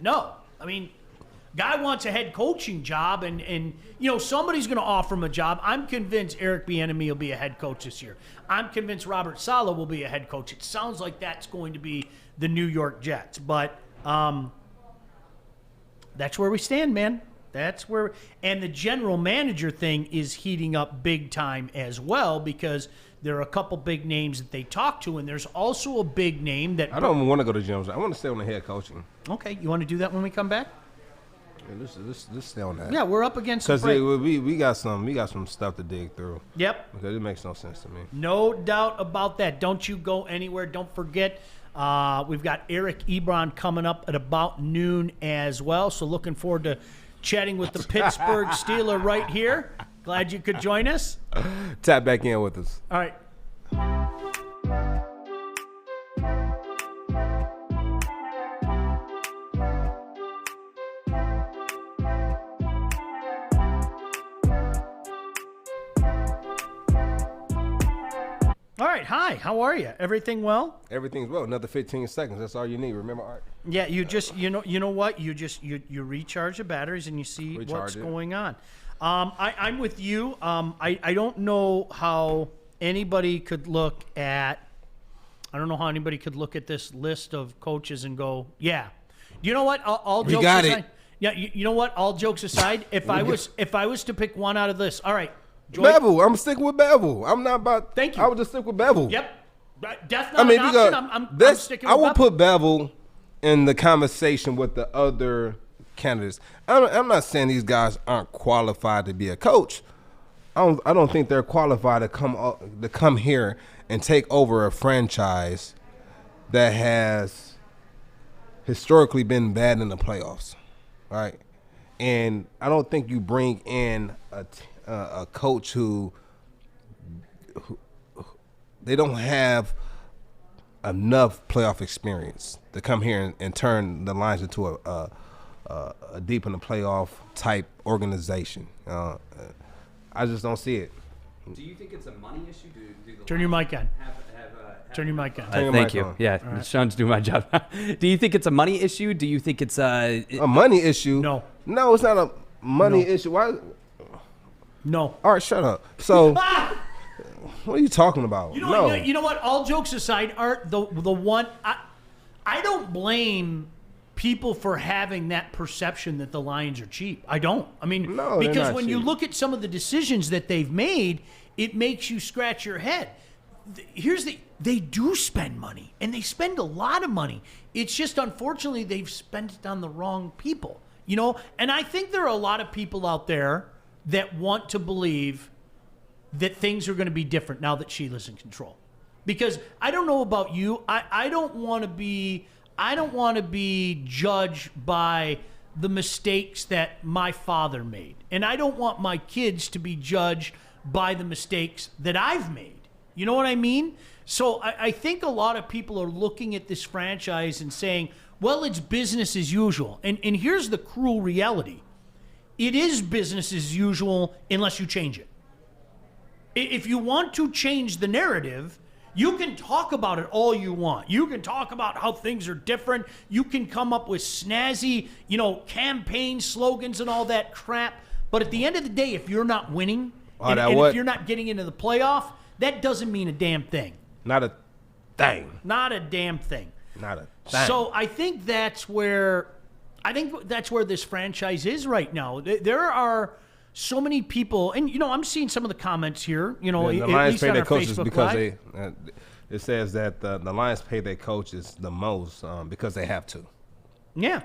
No. Guy wants a head coaching job, and somebody's going to offer him a job. I'm convinced Eric Bieniemy will be a head coach this year. I'm convinced Robert Saleh will be a head coach. It sounds like that's going to be the New York Jets. But that's where we stand, man. And the general manager thing is heating up big time as well, because there are a couple big names that they talk to, and there's also a big name that I don't even want to go to gyms. I want to stay on the head coaching. Okay, you want to do that when we come back? Yeah, let's stay on that. Yeah, we're up against the because break. we got some stuff to dig through. Yep. Because it makes no sense to me. No doubt about that. Don't you go anywhere. Don't forget, we've got Eric Ebron coming up at about noon as well. So looking forward to chatting with the Pittsburgh Steeler right here. Glad you could join us. Tap back in with us. All right. All right, hi. How are you? Everything well? Everything's well. Another 15 seconds. That's all you need. Remember, Art? Yeah, you just you know what? You recharge the batteries and you see what's going on. I'm with you. I don't know how anybody could look at this list of coaches and go, yeah. You know what? All jokes aside. Yeah, you know what? All jokes aside, if I was to pick one out of this, all right. Bevel. I'm sticking with Bevel. I'm not about. Thank you. I would just stick with Bevel. Yep. That's not an option. I'm sticking with I will Bevel. put Bevel in the conversation with the other candidates. I'm not saying these guys aren't qualified to be a coach. I don't think they're qualified to come here and take over a franchise that has historically been bad in the playoffs, right? And I don't think you bring in a coach who they don't have enough playoff experience to come here and turn the Lions into a deep in the playoff type organization. I just don't see it. Do you think it's a money issue? Turn your mic on. Turn your mic on. Thank you. Yeah, right. Sean's doing my job. Do you think it's a money issue? Do you think it's a money issue? No, it's not a money issue. Why? No. All right, shut up. So, what are you talking about? You know what? All jokes aside, Art, the one I don't blame people for having that perception that the Lions are cheap. I don't. I mean, because when you look at some of the decisions that they've made, it makes you scratch your head. They do spend money, and they spend a lot of money. It's just, unfortunately, they've spent it on the wrong people. And I think there are a lot of people out there that want to believe that things are going to be different now that Sheila's in control. Because I don't know about you, I don't want to be judged by the mistakes that my father made. And I don't want my kids to be judged by the mistakes that I've made. You know what I mean? So I think a lot of people are looking at this franchise and saying, Well, it's business as usual. And here's the cruel reality. It is business as usual unless you change it. If you want to change the narrative, you can talk about it all you want. You can talk about how things are different. You can come up with snazzy, campaign slogans and all that crap. But at the end of the day, if you're not winning and if you're not getting into the playoff, that doesn't mean a damn thing. Not a thing. Not a damn thing. Not a thing. So I think that's where this franchise is right now. There are so many people, and I'm seeing some of the comments here. The at Lions least pay on their our coaches Facebook because Live. it says that the Lions pay their coaches the most because they have to. Yeah.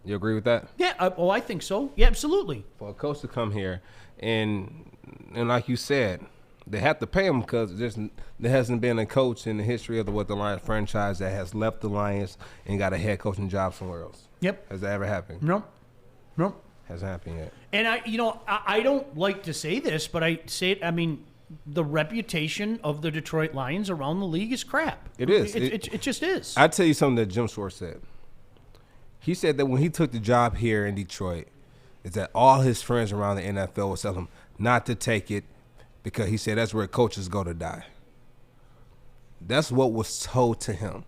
You agree with that? Yeah. I think so. Yeah, absolutely. For a coach to come here and like you said, they have to pay him because there hasn't been a coach in the history of the Lions franchise that has left the Lions and got a head coaching job somewhere else. Yep. Has that ever happened? Nope. Hasn't happened yet. And I don't like to say this, but I say it. I mean, the reputation of the Detroit Lions around the league is crap. It is. It just is. I'll tell you something that Jim Schwartz said. He said that when he took the job here in Detroit, is that all his friends around the NFL would tell him not to take it because he said that's where coaches go to die. That's what was told to him.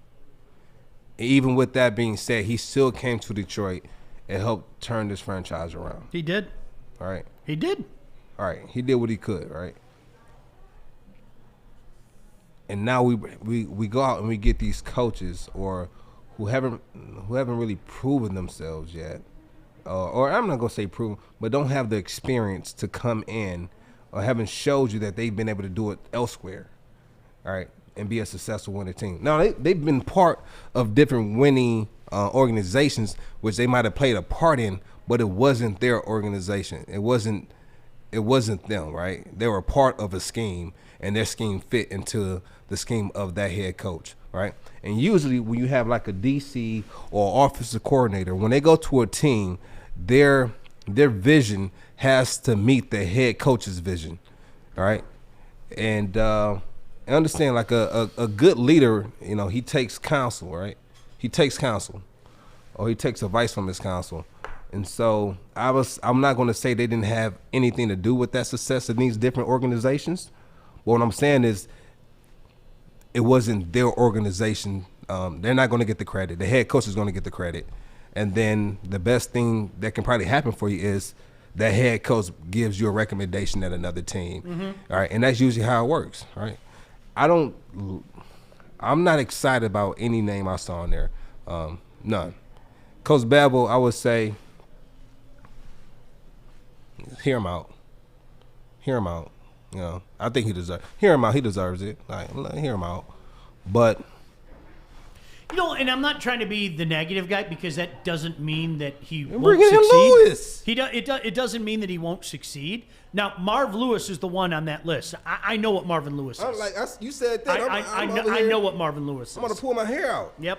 Even with that being said, he still came to Detroit and helped turn this franchise around. He did. All right. He did. All right. He did what he could, right? And now we go out and we get these coaches or who haven't really proven themselves yet. Or I'm not going to say proven, but don't have the experience to come in or haven't showed you that they've been able to do it elsewhere, all right, and be a successful winning team. Now, they've been part of different winning organizations, which they might have played a part in, but it wasn't their organization. It wasn't them, right? They were part of a scheme, and their scheme fit into the scheme of that head coach, right? And usually when you have like a DC or offensive coordinator, when they go to a team, their vision has to meet the head coach's vision, all right? And understand, like a good leader, he takes counsel, right? He takes counsel, or he takes advice from his counsel. And so I'm not going to say they didn't have anything to do with that success in these different organizations. But what I'm saying is it wasn't their organization. They're not going to get the credit. The head coach is going to get the credit. And then the best thing that can probably happen for you is that head coach gives you a recommendation at another team. Mm-hmm. All right. And that's usually how it works. Right. I'm not excited about any name I saw in there. None. Coach Babel, I would say, hear him out. I think he deserves. Hear him out. He deserves it. Hear him out. But and I'm not trying to be the negative guy because that doesn't mean that he won't bring in succeed. Lewis. It doesn't mean that he won't succeed. Now, Marv Lewis is the one on that list. I know what Marvin Lewis is. You said that. I know what Marvin Lewis is. I'm gonna pull my hair out. Yep.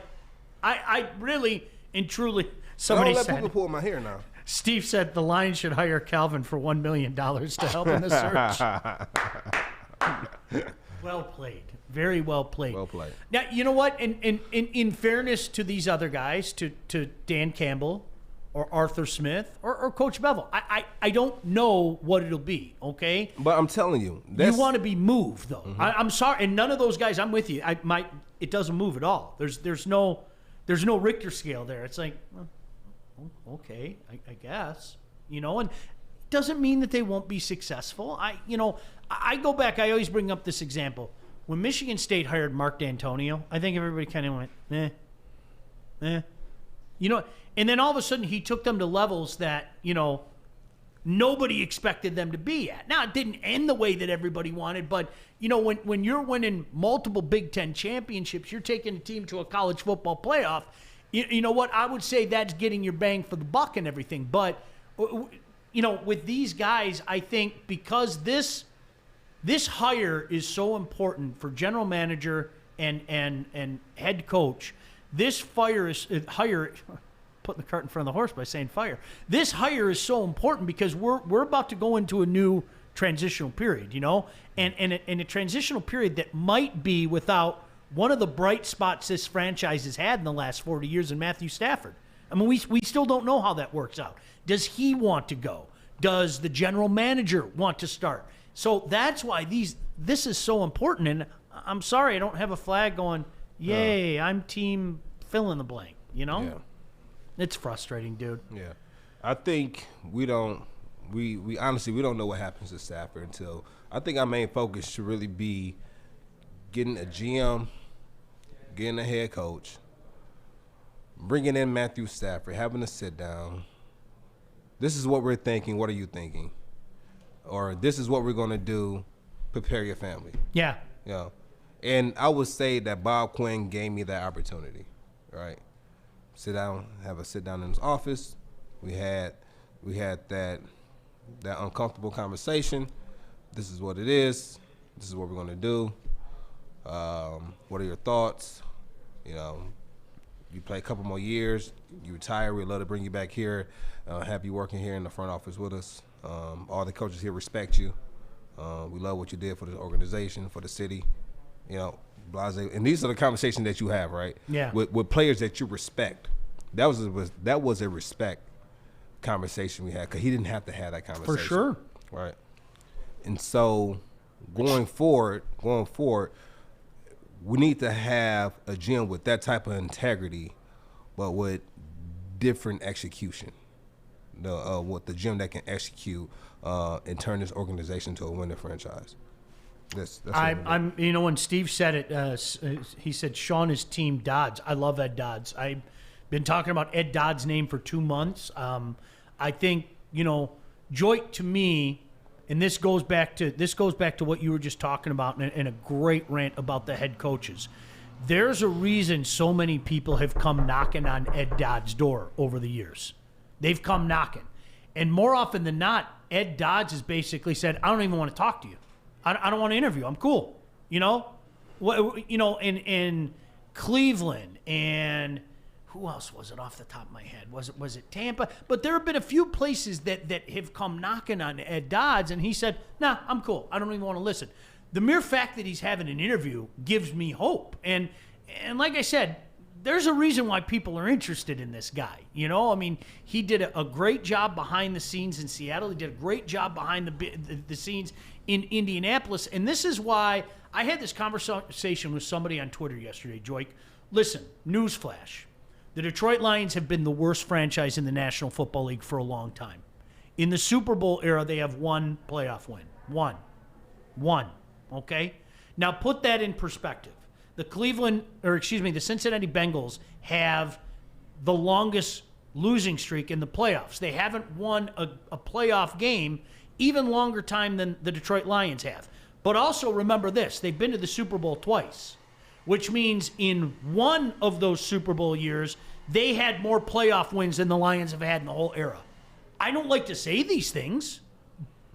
I really and truly. I Somebody don't let said. people pull my hair now. Steve said the Lions should hire Calvin for $1 million to help in the search. Well played. Very well played. Well played. Now, you know what? In fairness to these other guys, to Dan Campbell or Arthur Smith or Coach Bevel, I don't know what it'll be, okay? But I'm telling you. You want to be moved, though. Mm-hmm. I'm sorry. And none of those guys, I'm with you. It doesn't move at all. There's no Richter scale there. It's like, well, okay, I guess, and it doesn't mean that they won't be successful. I go back, I always bring up this example. When Michigan State hired Mark D'Antonio, I think everybody kind of went, and then all of a sudden he took them to levels that, nobody expected them to be at. Now, it didn't end the way that everybody wanted, but, when you're winning multiple Big Ten championships, you're taking a team to a college football playoff. You know what? I would say that's getting your bang for the buck and everything. But, with these guys, I think because this hire is so important for general manager and head coach, this hire, putting the cart in front of the horse by saying fire. This hire is so important because we're about to go into a new transitional period, and a transitional period that might be without one of the bright spots this franchise has had in the last 40 years in Matthew Stafford. I mean, we still don't know how that works out. Does he want to go? Does the general manager want to start? So that's why this is so important. And I'm sorry, I don't have a flag going, yay, I'm team fill in the blank, you know? Yeah. It's frustrating, dude. Yeah. I think we honestly, we don't know what happens to Stafford until, I think our main focus should really be getting a GM, getting a head coach, bringing in Matthew Stafford, having a sit down. This is what we're thinking. What are you thinking? Or this is what we're going to do. Prepare your family. Yeah. You know? And I would say that Bob Quinn gave me that opportunity, right? Sit down, have a sit down in his office. We had that uncomfortable conversation. This is what it is. This is what we're going to do. What are your thoughts? You know, you play a couple more years, you retire, we'd love to bring you back here, have you working here in the front office with us. All the coaches here respect you. We love what you did for the organization, for the city. You know, blase. And these are the conversations that you have, right? Yeah. With players that you respect. That was a respect conversation we had, because he didn't have to have that conversation. For sure. Right. And so going forward, we need to have a GM with that type of integrity, but with different execution. With the GM that can execute and turn this organization into a winning franchise. That's I'm you know, when Steve said it, he said Sean is team Dodds. I love Ed Dodds. I've been talking about Ed Dodds' name for 2 months. I think, you know, Joik, to me, and this goes back to what you were just talking about in a great rant about the head coaches. There's a reason so many people have come knocking on Ed Dodds' door over the years. They've come knocking. And more often than not, Ed Dodds has basically said, I don't even want to talk to you. I don't want to interview. I'm cool. You know? You know, in Cleveland, and who else was it off the top of my head? Was it Tampa? But there have been a few places that have come knocking on Ed Dodds, and he said, nah, I'm cool. I don't even want to listen. The mere fact that he's having an interview gives me hope. And like I said, there's a reason why people are interested in this guy. You know, I mean, he did a great job behind the scenes in Seattle. He did a great job behind the scenes in Indianapolis. And this is why I had this conversation with somebody on Twitter yesterday, Joik. Listen, newsflash. The Detroit Lions have been the worst franchise in the National Football League for a long time. In the Super Bowl era, they have one playoff win. One. Okay? Now put that in perspective. The Cincinnati Bengals have the longest losing streak in the playoffs. They haven't won a playoff game even longer time than the Detroit Lions have. But also remember this, they've been to the Super Bowl twice, which means in one of those Super Bowl years, they had more playoff wins than the Lions have had in the whole era. I don't like to say these things,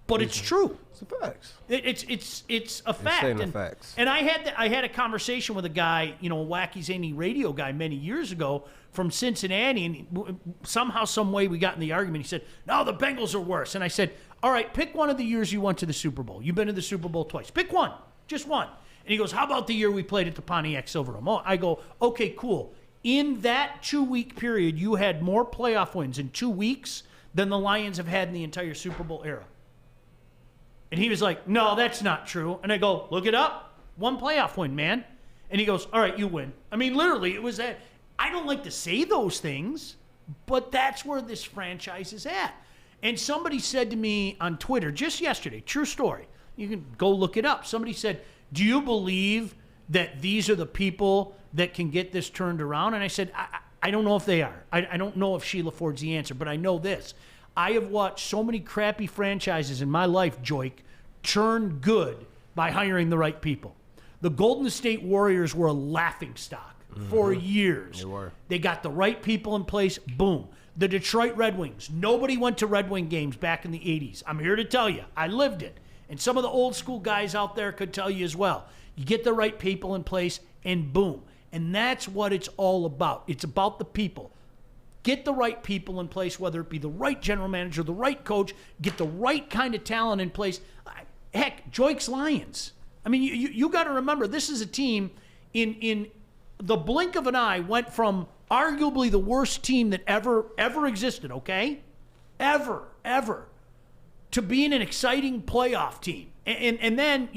but it's true. It's a fact. It's a fact. Saying the facts. And I had a conversation with a guy, you know, a wacky zany radio guy many years ago from Cincinnati, and somehow, some way, we got in the argument. He said, "No, the Bengals are worse." And I said, "All right, pick one of the years you went to the Super Bowl. You've been to the Super Bowl twice. Pick one, just one." And he goes, "How about the year we played at the Pontiac Silverdome?" Oh, I go, "Okay, cool. In that 2-week period, you had more playoff wins in 2 weeks than the Lions have had in the entire Super Bowl era." And he was like, "No, that's not true." And I go, "Look it up. One playoff win, man." And he goes, "All right, you win." I mean, literally, it was that. I don't like to say those things, but that's where this franchise is at. And somebody said to me on Twitter just yesterday, true story, you can go look it up. Somebody said, "Do you believe that these are the people that can get this turned around?" And I said, I don't know if they are. I don't know if Sheila Ford's the answer, but I know this. I have watched so many crappy franchises in my life, Joik, turn good by hiring the right people. The Golden State Warriors were a laughingstock for years. They were. They got the right people in place, boom. The Detroit Red Wings, nobody went to Red Wing games back in the 80s. I'm here to tell you, I lived it. And some of the old school guys out there could tell you as well. You get the right people in place, and boom. And that's what it's all about. It's about the people. Get the right people in place, whether it be the right general manager, the right coach, get the right kind of talent in place. Heck, Joik's Lions. I mean, you got to remember, this is a team, in the blink of an eye, went from arguably the worst team that ever existed, okay? Ever, to being an exciting playoff team. And then,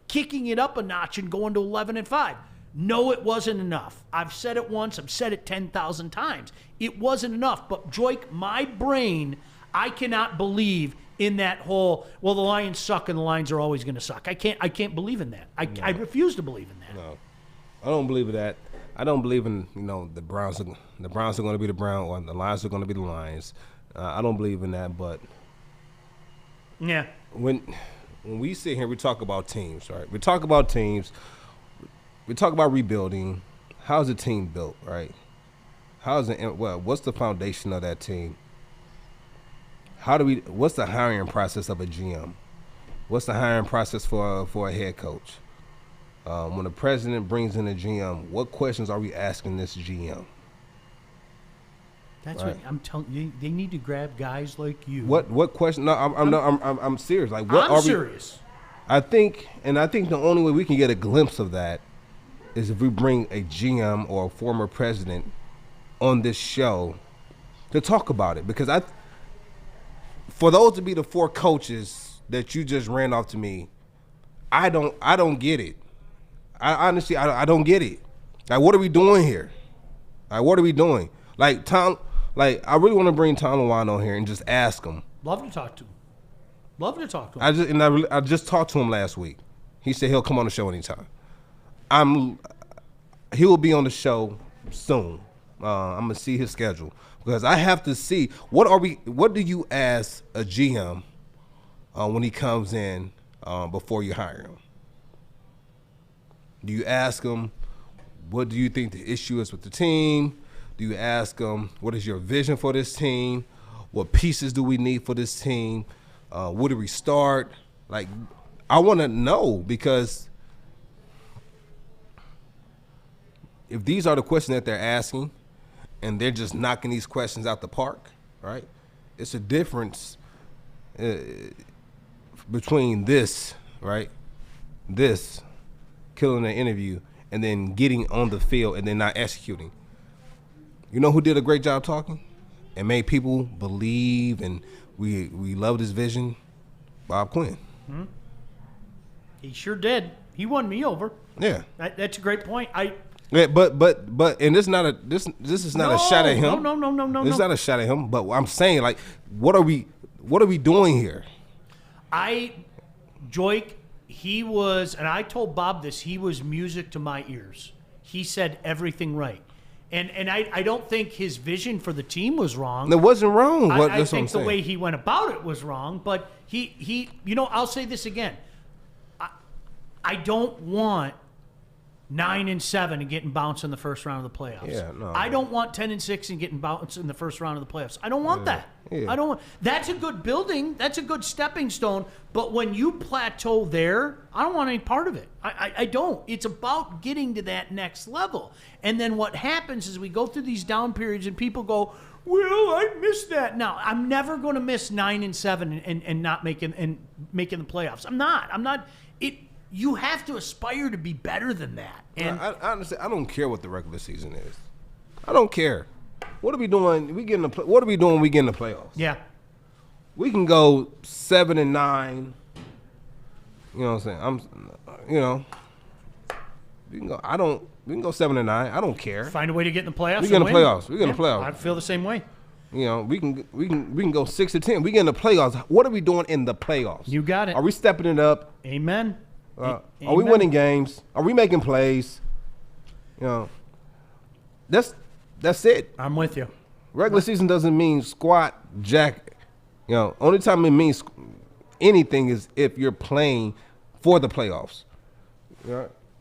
kicking it up a notch and going to 11-5. No, it wasn't enough. I've said it once. I've said it 10,000 times. It wasn't enough. But, Joik, my brain, I cannot believe in that whole, well, the Lions suck and the Lions are always going to suck. I can't believe in that. I refuse to believe in that. No, I don't believe in that. I don't believe in, the Browns are going to be the Browns or the Lions are going to be the Lions. I don't believe in that, but yeah. When we sit here, we talk about teams, right? We talk about teams. We talk about rebuilding. How's the team built, right? What's the foundation of that team? What's the hiring process of a GM? What's the hiring process for a head coach? When the president brings in a GM, what questions are we asking this GM? That's right. What I'm telling you. They need to grab guys like you. What question? No, I'm serious. Like, what I'm serious. I think the only way we can get a glimpse of that is if we bring a GM or a former president on this show to talk about it. Because for those to be the four coaches that you just ran off to me, I don't get it. I honestly don't get it. Like, what are we doing here? Like, what are we doing? Like, Tom. Like, I really want to bring Tom Lewine on here and just ask him. Love to talk to him. I just talked to him last week. He said he'll come on the show anytime. He will be on the show soon. I'm gonna see his schedule because I have to see what do you ask a GM when he comes in before you hire him? Do you ask him what do you think the issue is with the team? Do you ask them, what is your vision for this team? What pieces do we need for this team? Where do we start? Like, I want to know, because if these are the questions that they're asking and they're just knocking these questions out the park, right? It's a difference between this, right? This, killing an interview, and then getting on the field and then not executing. You know who did a great job talking and made people believe and we loved his vision? Bob Quinn. Mm-hmm. He sure did. He won me over. Yeah. That's a great point. Yeah, but and this is not a shot at him. No. This is not a shot at him. But I'm saying, like, what are we doing here? Joik, he was, and I told Bob this, he was music to my ears. He said everything right. And I don't think his vision for the team was wrong. It wasn't wrong. I think the way he went about it was wrong. But he I'll say this again. I don't want 9-7 and getting bounced in the first round of the playoffs. Yeah, no. I don't want 10-6 and getting bounced in the first round of the playoffs. I don't want that. Yeah. I don't want. That's a good building. That's a good stepping stone. But when you plateau there, I don't want any part of it. I don't. It's about getting to that next level. And then what happens is we go through these down periods and people go, well, I missed that. Now, I'm never going to miss 9-7 and not making the playoffs. I'm not. You have to aspire to be better than that. And I honestly, I don't care what the regular season is. I don't care. What are we doing? What are we doing when we get in the playoffs? Yeah. We can go 7-9. You know what I'm saying? We can go 7-9. I don't care. Find a way to get in the playoffs. We get in the playoffs. We get in the playoffs. I feel the same way. We can go 6-10. We get in the playoffs. What are we doing in the playoffs? You got it. Are we stepping it up? Amen. Are we winning games? Are we making plays? That's it. I'm with you. Regular season doesn't mean squat, jack. Only time it means anything is if you're playing for the playoffs.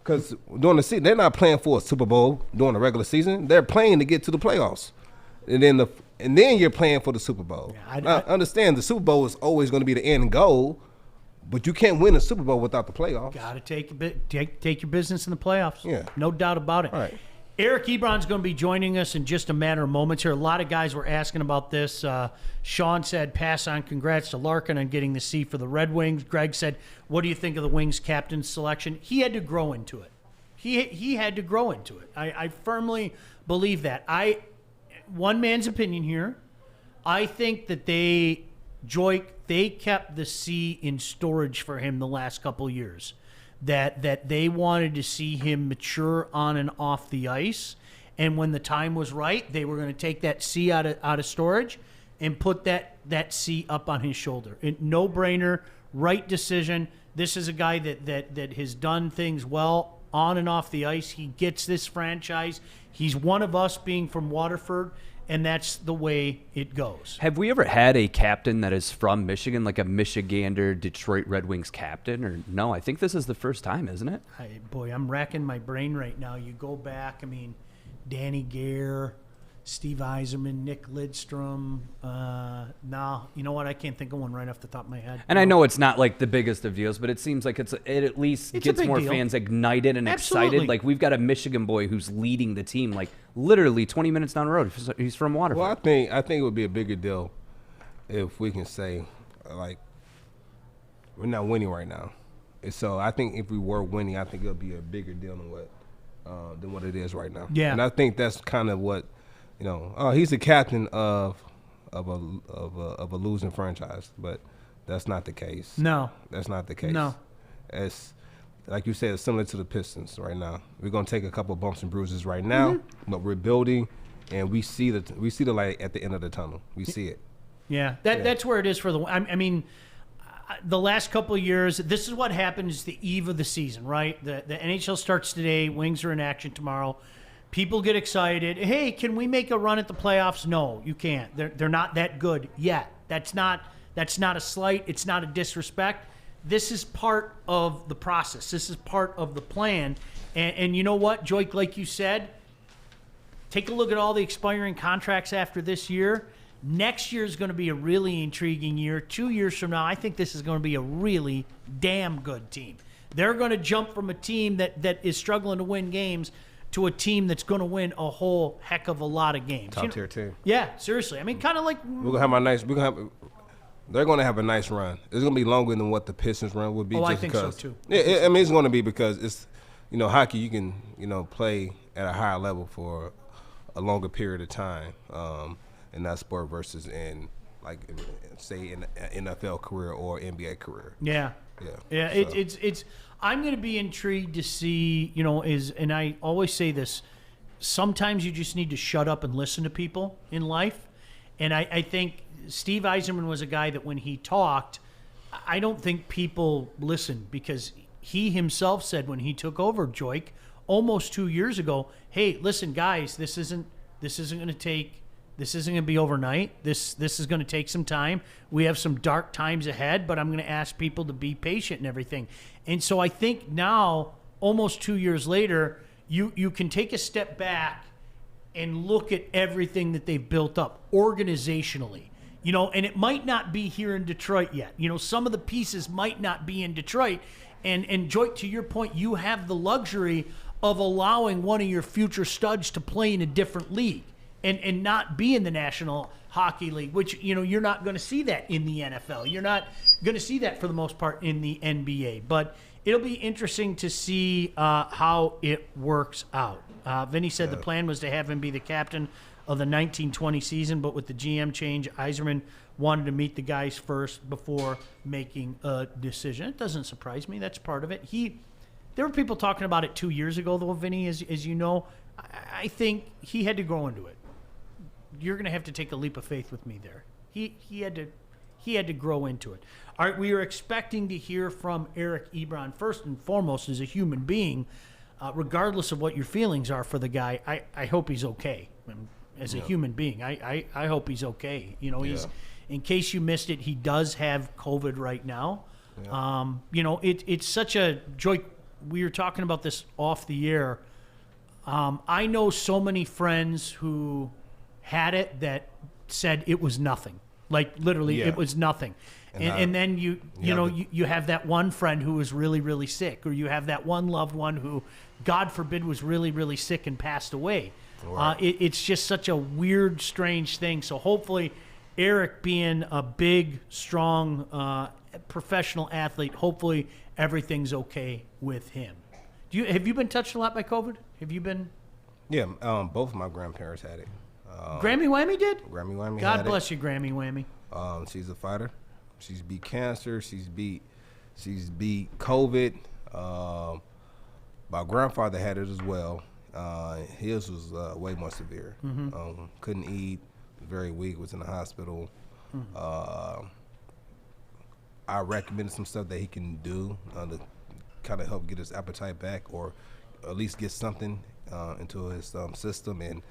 Because during the season, they're not playing for a Super Bowl during the regular season. They're playing to get to the playoffs, and then you're playing for the Super Bowl. Yeah, I understand the Super Bowl is always going to be the end goal. But you can't win a Super Bowl without the playoffs. Got to take your business in the playoffs. Yeah. No doubt about it. All right. Eric Ebron's going to be joining us in just a matter of moments here. A lot of guys were asking about this. Sean said, pass on congrats to Larkin on getting the C for the Red Wings. Greg said, what do you think of the Wings captain selection? He had to grow into it. He had to grow into it. I firmly believe that. One man's opinion here. I think that they kept the C in storage for him the last couple years. That they wanted to see him mature on and off the ice, and when the time was right, they were going to take that C out of storage and put that C up on his shoulder. No brainer, right decision. This is a guy that has done things well on and off the ice. He gets this franchise. He's one of us, being from Waterford, and that's the way it goes. Have we ever had a captain that is from Michigan, like a Michigander Detroit Red Wings captain? Or no, I think this is the first time, isn't it? Boy, I'm racking my brain right now. You go back, I mean, Danny Gare, Steve Yzerman, Nick Lidstrom. No, you know what? I can't think of one right off the top of my head. And I know it's not like the biggest of deals, but it seems like it at least It's a gets big more deal. fans ignited and Absolutely. excited. Like we've got a Michigan boy who's leading the team, like literally 20 minutes down the road. He's from Waterford. Well, I think it would be a bigger deal if we can say, like, we're not winning right now. And so I think if we were winning, I think it would be a bigger deal than what it is right now. Yeah. And I think that's kind of what, he's the captain of a losing franchise, but that's not the case. No. That's not the case. No. It's like you said, it's similar to the Pistons right now. We're gonna take a couple of bumps and bruises right now, but we're building, and we see the light at the end of the tunnel. We see it. Yeah, that's where it is for the. I mean, the last couple of years, this is what happens the eve of the season, right? The NHL starts today. Wings are in action tomorrow. People get excited. Hey, can we make a run at the playoffs? No, you can't. They're not that good yet. That's not a slight. It's not a disrespect. This is part of the process. This is part of the plan. And you know what, Joik, like you said, take a look at all the expiring contracts after this year. Next year is going to be a really intriguing year. 2 years from now, I think this is going to be a really damn good team. They're going to jump from a team that is struggling to win games to a team that's going to win a whole heck of a lot of games. Top tier team. Yeah, seriously. I mean, kind of like They're going to have a nice run. It's going to be longer than what the Pistons run would be. Oh, just I think because, so, too. Yeah, I mean, it's going to be because it's, hockey, you can, play at a higher level for a longer period of time in that sport versus in, like, say, in an NFL career or NBA career. Yeah. Yeah. So. It's. I'm going to be intrigued to see, and I always say this, sometimes you just need to shut up and listen to people in life. And I think Steve Yzerman was a guy that when he talked, I don't think people listened, because he himself said when he took over, Joik, almost 2 years ago, hey, listen, guys, this isn't going to be overnight. This is going to take some time. We have some dark times ahead, but I'm going to ask people to be patient and everything. And so I think now, almost 2 years later, you can take a step back and look at everything that they've built up organizationally. And it might not be here in Detroit yet. Some of the pieces might not be in Detroit. And Joik, to your point, you have the luxury of allowing one of your future studs to play in a different league and not be in the National Hockey League, which, you're not going to see that in the NFL. You're not going to see that for the most part in the NBA. But it'll be interesting to see how it works out. Vinny said the plan was to have him be the captain of the 1920 season, but with the GM change, Yzerman wanted to meet the guys first before making a decision. It doesn't surprise me. That's part of it. There were people talking about it 2 years ago, though, Vinny, as you know. I think he had to grow into it. You're going to have to take a leap of faith with me there. He had to grow into it. All right, we are expecting to hear from Eric Ebron first and foremost as a human being. Regardless of what your feelings are for the guy, I hope he's okay. As a human being, I hope he's okay. He's, in case you missed it, he does have COVID right now. Yeah. It's such a joy. We were talking about this off the air. I know so many friends who had it that said it was nothing. Like literally, it was nothing. And then you have that one friend who was really, really sick, or you have that one loved one who, God forbid, was really, really sick and passed away. Right. It's just such a weird, strange thing. So hopefully, Eric, being a big, strong, professional athlete, hopefully everything's okay with him. Have you been touched a lot by COVID? Have you been? Yeah, both of my grandparents had it. Grammy Whammy did? Grammy Whammy God had bless you, Grammy Whammy. She's a fighter. She's beat cancer. She's beat COVID. My grandfather had it as well. His was way more severe. Couldn't eat, very weak, was in the hospital. I recommended some stuff that he can do to kind of help get his appetite back, or at least get something into his system, and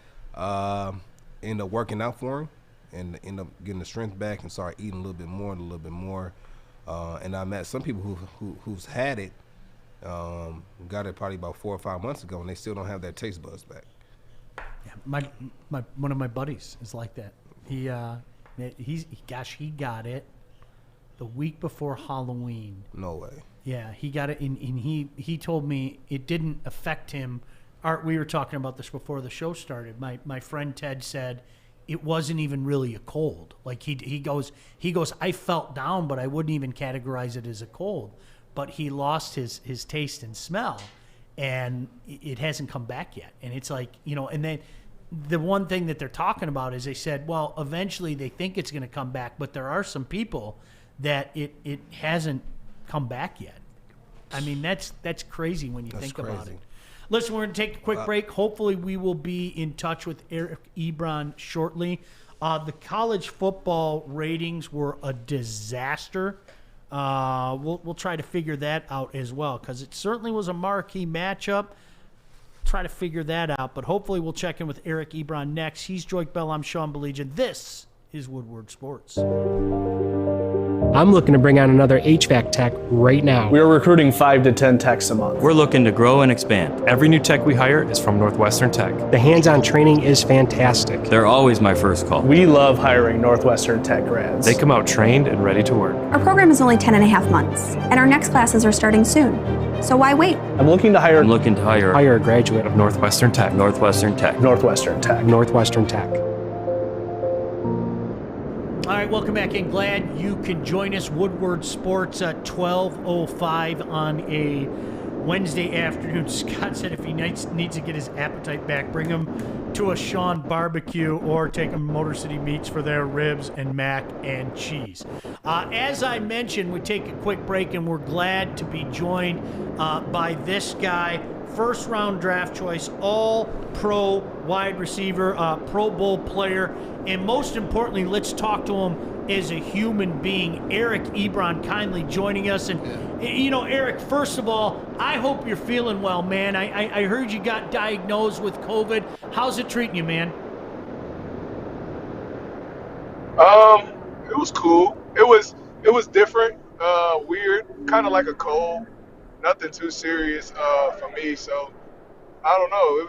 end up working out for him, and end up getting the strength back, and start eating a little bit more. And I met some people who's had it, got it probably about 4 or 5 months ago, and they still don't have their taste buds back. Yeah, my one of my buddies is like that. He got it the week before Halloween. No way. Yeah, he got it, and he told me it didn't affect him. Art, we were talking about this before the show started. My friend Ted said it wasn't even really a cold. Like he goes, I felt down, but I wouldn't even categorize it as a cold. But he lost his taste and smell, and it hasn't come back yet. And it's like, and then the one thing that they're talking about is they said, well, eventually they think it's going to come back, but there are some people that it hasn't come back yet. I mean, that's crazy when you think about it. Listen, we're going to take a quick break. Hopefully we will be in touch with Eric Ebron shortly. The college football ratings were a disaster. We'll try to figure that out as well, because it certainly was a marquee matchup. Try to figure that out, but hopefully we'll check in with Eric Ebron next. He's Joik Bell. I'm Sean Baligian. This is Woodward Sports. I'm looking to bring on another HVAC tech right now. We are recruiting 5 to 10 techs a month. We're looking to grow and expand. Every new tech we hire is from Northwestern Tech. The hands-on training is fantastic. They're always my first call. We love hiring Northwestern Tech grads. They come out trained and ready to work. Our program is only 10 and a half months, and our next classes are starting soon. So why wait? I'm looking to hire Hire a graduate of Northwestern Tech. Northwestern Tech. Northwestern Tech. All right, welcome back in. Glad you can join us. Woodward Sports at 12:05 on a Wednesday afternoon. Scott said if he needs to get his appetite back, bring him to a Sean barbecue or take him to Motor City Meats for their ribs and mac and cheese. As I mentioned, we take a quick break, and we're glad to be joined by this guy. First-round draft choice, all-pro wide receiver, Pro Bowl player, and most importantly, let's talk to him as a human being. Eric Ebron kindly joining us. And, Eric, first of all, I hope you're feeling well, man. I heard you got diagnosed with COVID. How's it treating you, man? It was cool. It was different, weird, kind of like a cold. Nothing too serious for me, so I don't know.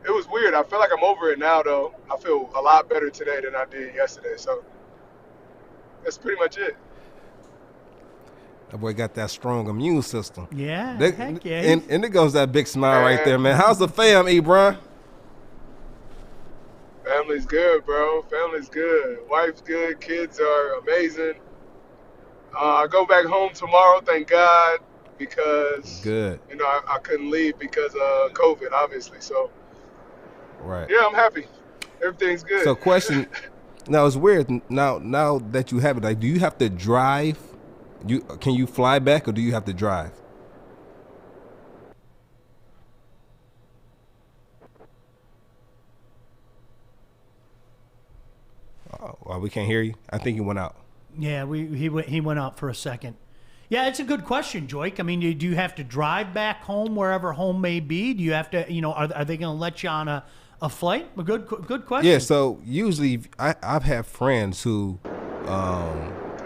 It was weird. I feel like I'm over it now, though. I feel a lot better today than I did yesterday, so that's pretty much it. That boy got that strong immune system. Yeah, heck yeah. And it goes that big smile right there, man. How's the fam, Ebron? Family's good, bro. Family's good. Wife's good. Kids are amazing. I go back home tomorrow, thank God. Because good, I couldn't leave because of COVID, obviously. So, right. Yeah, I'm happy. Everything's good. So, question. Now it's weird. Now that you have it, like, do you have to drive? Can you fly back, or do you have to drive? Oh, well, we can't hear you. I think you went out. Yeah, he went out for a second. Yeah, it's a good question, Joik. I mean, do you have to drive back home, wherever home may be? Do you have to, are they going to let you on a flight? A good question. Yeah, so usually I've had friends who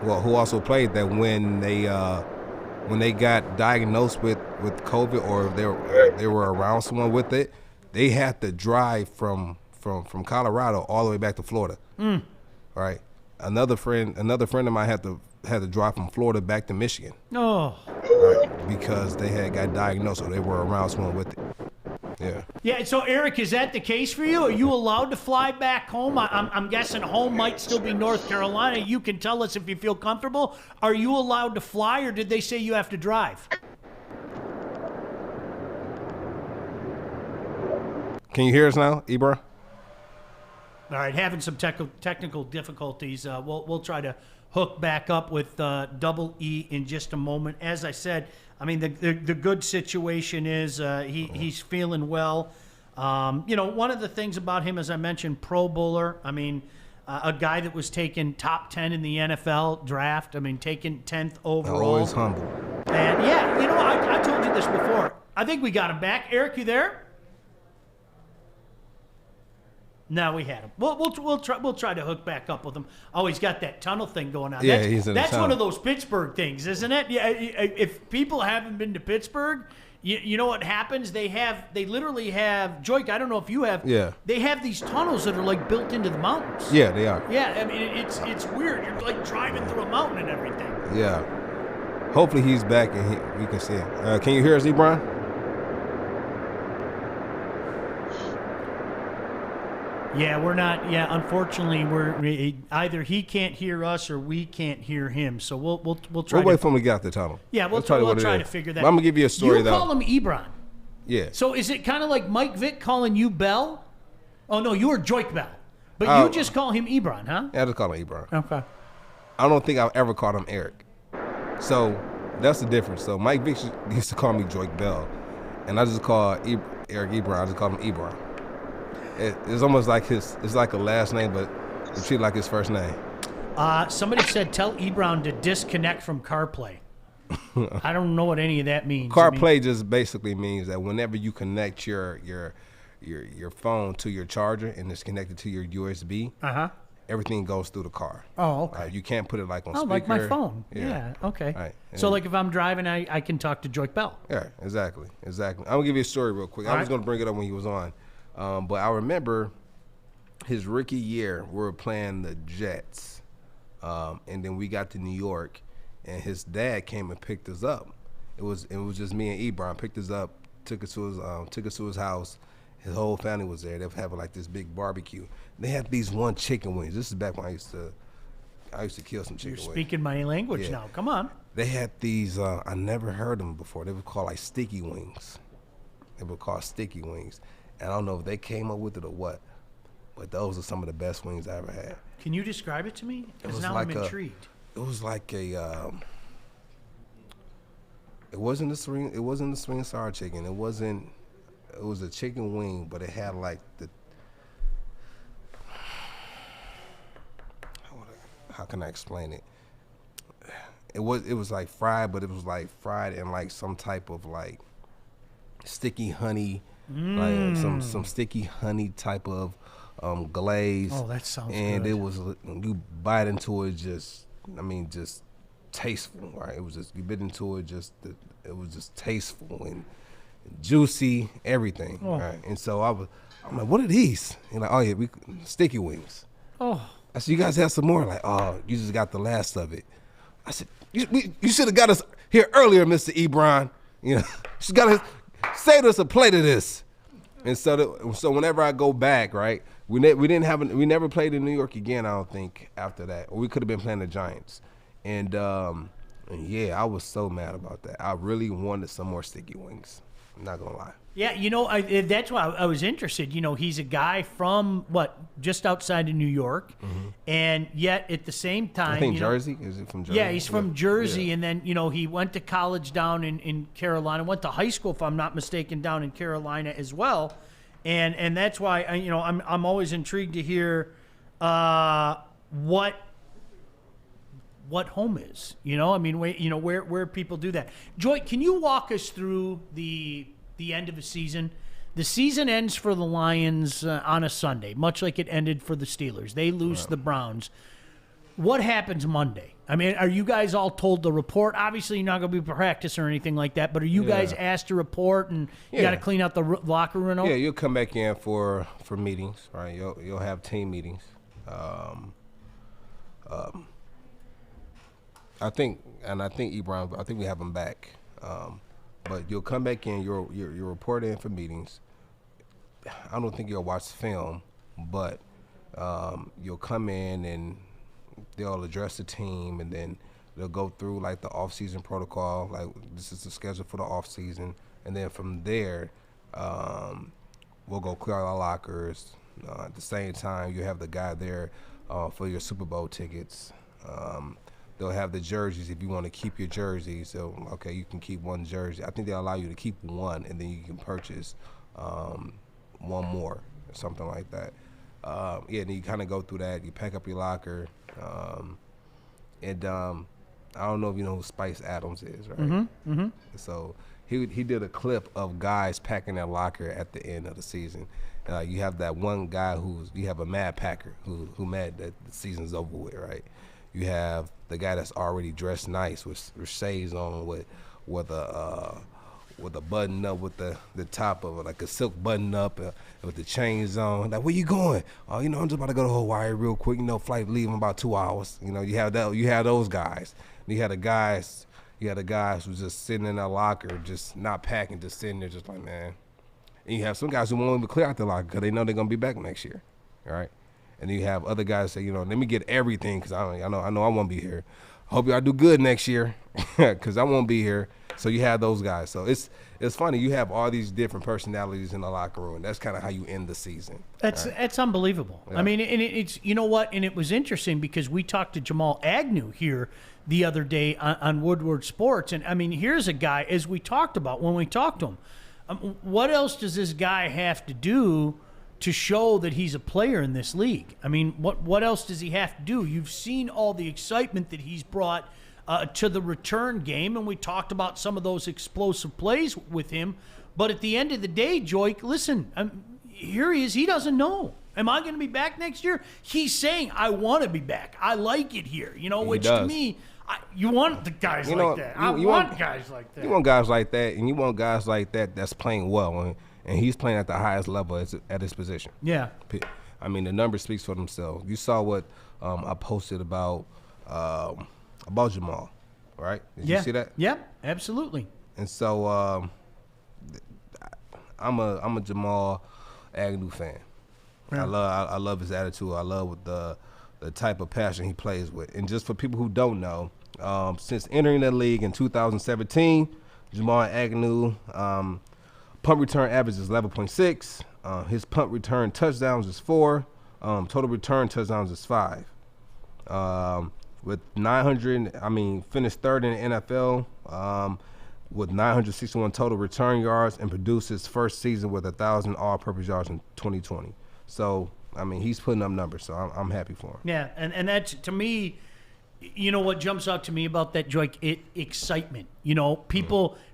also played that when they got diagnosed with COVID, or they were around someone with it, they had to drive from Colorado all the way back to Florida. Right. Another friend of mine had to drive from Florida back to Michigan. Oh. Right, because they had got diagnosed, or they were around someone with it. Yeah. Yeah. So, Eric, is that the case for you? Are you allowed to fly back home? I'm guessing home might still be North Carolina. You can tell us if you feel comfortable. Are you allowed to fly, or did they say you have to drive? Can you hear us now, Ebron? All right, having some technical difficulties. We'll try to hook back up with Double E in just a moment. As I said, I mean the good situation is he's feeling well. One of the things about him, as I mentioned, Pro Bowler. I mean, a guy that was taken top 10 in the NFL draft. I mean, taken 10th overall. Always humble. And yeah, I told you this before. I think we got him back. Eric, you there? No, we had him. We'll try to hook back up with him. Oh, he's got that tunnel thing going on. Yeah, he's in the That's tunnel. one of those Pittsburgh things, isn't it? Yeah. If people haven't been to Pittsburgh, you know what happens? They literally have Joik. I don't know if you have. Yeah. They have these tunnels that are like built into the mountains. Yeah, they are. Yeah, I mean it's weird. You're like driving through a mountain and everything. Yeah. Hopefully he's back and we can see him. Can you hear us, Ebron? Yeah, we're not. Yeah, unfortunately, we're either he can't hear us or we can't hear him. So we'll try. We'll wait to, for him to get out the tunnel. Yeah, we'll try try to figure that. I'm gonna give you a story you though. call him Ebron. Yeah. So is it kind of like Mike Vick calling you Bell? Oh no, you were Joik Bell, but you just call him Ebron, huh? Yeah, I just call him Ebron. Okay. I don't think I've ever called him Eric. So that's the difference. So Mike Vick used to call me Joik Bell, and I just call Eric Ebron. I just call him Ebron. It's almost like it's like a last name, but we treat it like his first name. Somebody said tell Ebron to disconnect from CarPlay. I don't know what any of that means. CarPlay just basically means that whenever you connect your phone to your charger and it's connected to your USB, everything goes through the car. Oh, okay. You can't put it like on speaker. Like my phone. Yeah. Okay. Right. So like if I'm driving, I can talk to Joik Bell. Yeah, exactly. I'm gonna give you a story real quick. I was gonna bring it up when he was on. But I remember his rookie year, we were playing the Jets, and then we got to New York, and his dad came and picked us up. It was just me and Ebron. Picked us up, took us to his house. His whole family was there. They were having like this big barbecue. They had these one chicken wings. This is back when I used to kill some chicken wings. You're speaking my language now. Come on. They had these. I never heard them before. They were called like sticky wings. They were called sticky wings. And I don't know if they came up with it or what, but those are some of the best wings I ever had. Can you describe it to me? Because now like I'm intrigued. It was like a. It wasn't the swing sour chicken. It was a chicken wing, but it had like the. How can I explain it? It was like fried, but it was like fried in like some type of like sticky honey. Like some sticky honey type of glaze. Oh, that sounds and good. it was, when you bite into it, just tasteful, right? It was just, you bit into it, it was just tasteful and juicy, everything, right? And so I'm like, what are these? And like, oh yeah, sticky wings. Oh. I said, you guys have some more? Like, oh, you just got the last of it. I said, you should have got us here earlier, Mr. Ebron. You know, you got to save us a plate of this. And so whenever I go back, right, we never played in New York again, I don't think, after that. Or we could have been playing the Giants. And yeah, I was so mad about that. I really wanted some more sticky wings. I'm not gonna lie. Yeah, that's why I was interested. He's a guy from just outside of New York, and yet at the same time, I think Jersey. Is it from Jersey? Yeah, he's from Jersey, and then he went to college down in Carolina. Went to high school, if I'm not mistaken, down in Carolina as well, and that's why I'm always intrigued to hear what home is. Where people do that. Joy, can you walk us through the end of a season? The season ends for the Lions on a Sunday, much like it ended for the Steelers. They lose to the Browns. What happens Monday? I mean, are you guys all told to report? Obviously, you're not going to be practice or anything like that, but are you guys asked to report, and you got to clean out the locker room? Yeah, you'll come back in for meetings, right? You'll have team meetings. I think Ebron, I think we have him back. But you'll come back in, you'll report in for meetings. I don't think you'll watch film, but you'll come in and they'll address the team, and then they'll go through like the off-season protocol, like this is the schedule for the off-season, and then from there, we'll go clear out our lockers. At the same time, you have the guy there for your Super Bowl tickets. They'll have the jerseys if you want to keep your jersey. So, okay, you can keep one jersey. I think they'll allow you to keep one, and then you can purchase one more or something like that. Yeah, and you kind of go through that. You pack up your locker. And I don't know if you know who Spice Adams is, right? So he did a clip of guys packing their locker at the end of the season. You have that one guy you have a mad packer who mad that the season's over with, right? You have the guy that's already dressed nice with shades on with a button up with the top of it, like a silk button up with the chains on. Like, where you going? Oh, I'm just about to go to Hawaii real quick. Flight leave in about 2 hours. You have that. You have those guys. You had the guys who's just sitting in their locker, just not packing, just sitting there, just like, man. And you have some guys who won't even clear out the locker because they know they're gonna be back next year, all right? And then you have other guys say, let me get everything because I know I won't be here. Hope y'all do good next year because I won't be here. So you have those guys. So it's funny. You have all these different personalities in the locker room. That's kind of how you end the season. That's unbelievable. Yeah. I mean, and it's what, and it was interesting because we talked to Jamal Agnew here the other day on Woodward Sports, and I mean, here's a guy, as we talked about when we talked to him. What else does this guy have to do to show that he's a player in this league? I mean, what else does he have to do? You've seen all the excitement that he's brought to the return game, and we talked about some of those explosive plays with him. But at the end of the day, Joik, listen, here he is. He doesn't know. Am I going to be back next year? He's saying, I want to be back. I like it here. Which to me, you want the guys like that. I want guys like that. You want guys like that, and you want guys like that that's playing well, and he's playing at the highest level at his position. Yeah. I mean, the numbers speaks for themselves. You saw what I posted about Jamal, right? Did you see that? Yeah, absolutely. And so I'm a Jamal Agnew fan. Yeah. I love his attitude. I love the type of passion he plays with. And just for people who don't know, since entering the league in 2017, Jamal Agnew punt return average is 11.6. His punt return touchdowns is 4. Total return touchdowns is 5. With 900, finished third in the NFL with 961 total return yards and produced his first season with 1,000 all-purpose yards in 2020. So, he's putting up numbers, so I'm happy for him. Yeah, and that's, to me, what jumps out to me about that, Joik, excitement.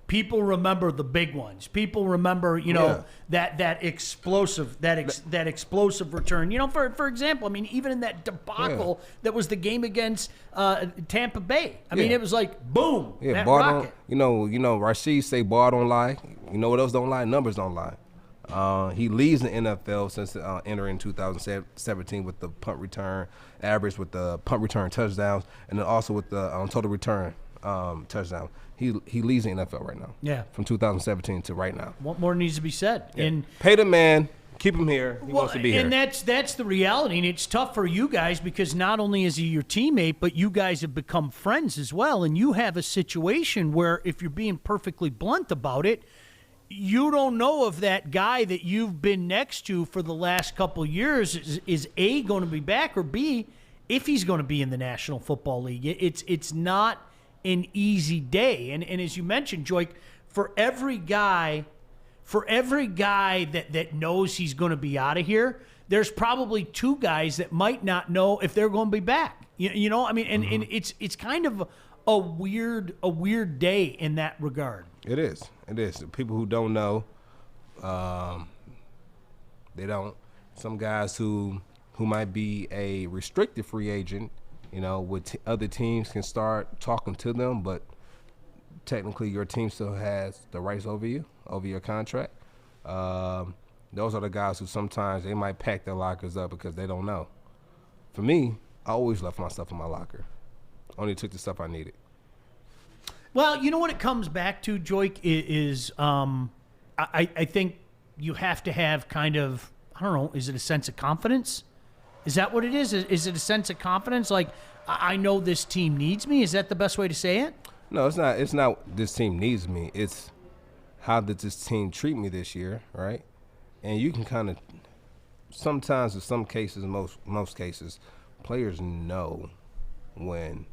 People remember the big ones. People remember, that explosive return. For example, even in that debacle that was the game against Tampa Bay. It was like boom. Yeah, that bar rocket. Don't. Rashid say bar don't lie. You know what else don't lie? Numbers don't lie. He leads the NFL since entering 2017 with the punt return average, with the punt return touchdowns, and then also with the total return touchdown. He leads the NFL right now. Yeah. From 2017 to right now. What more needs to be said? Yeah. And pay the man, keep him here. He wants to be here. And that's the reality, and it's tough for you guys because not only is he your teammate, but you guys have become friends as well. And you have a situation where, if you're being perfectly blunt about it, you don't know if that guy that you've been next to for the last couple years is A, going to be back, or B, if he's going to be in the National Football League. It's not an easy day. And as you mentioned, Joik, for every guy that knows he's going to be out of here, there's probably 2 guys that might not know if they're going to be back. And it's kind of a weird day in that regard. It is. People who don't know, they don't. Some guys who might be a restricted free agent, with other teams can start talking to them, but technically your team still has the rights over you, over your contract. Those are the guys who sometimes they might pack their lockers up because they don't know. For me, I always left my stuff in my locker. Only took the stuff I needed. Well, you know what it comes back to, Joik, is I think you have to have kind of, I don't know, is it a sense of confidence? Is that what it is? Is it a sense of confidence? Like, I know this team needs me? Is that the best way to say it? No, it's not. It's not this team needs me. It's how did this team treat me this year, right? and you can kind of sometimes in some cases, most cases, players know when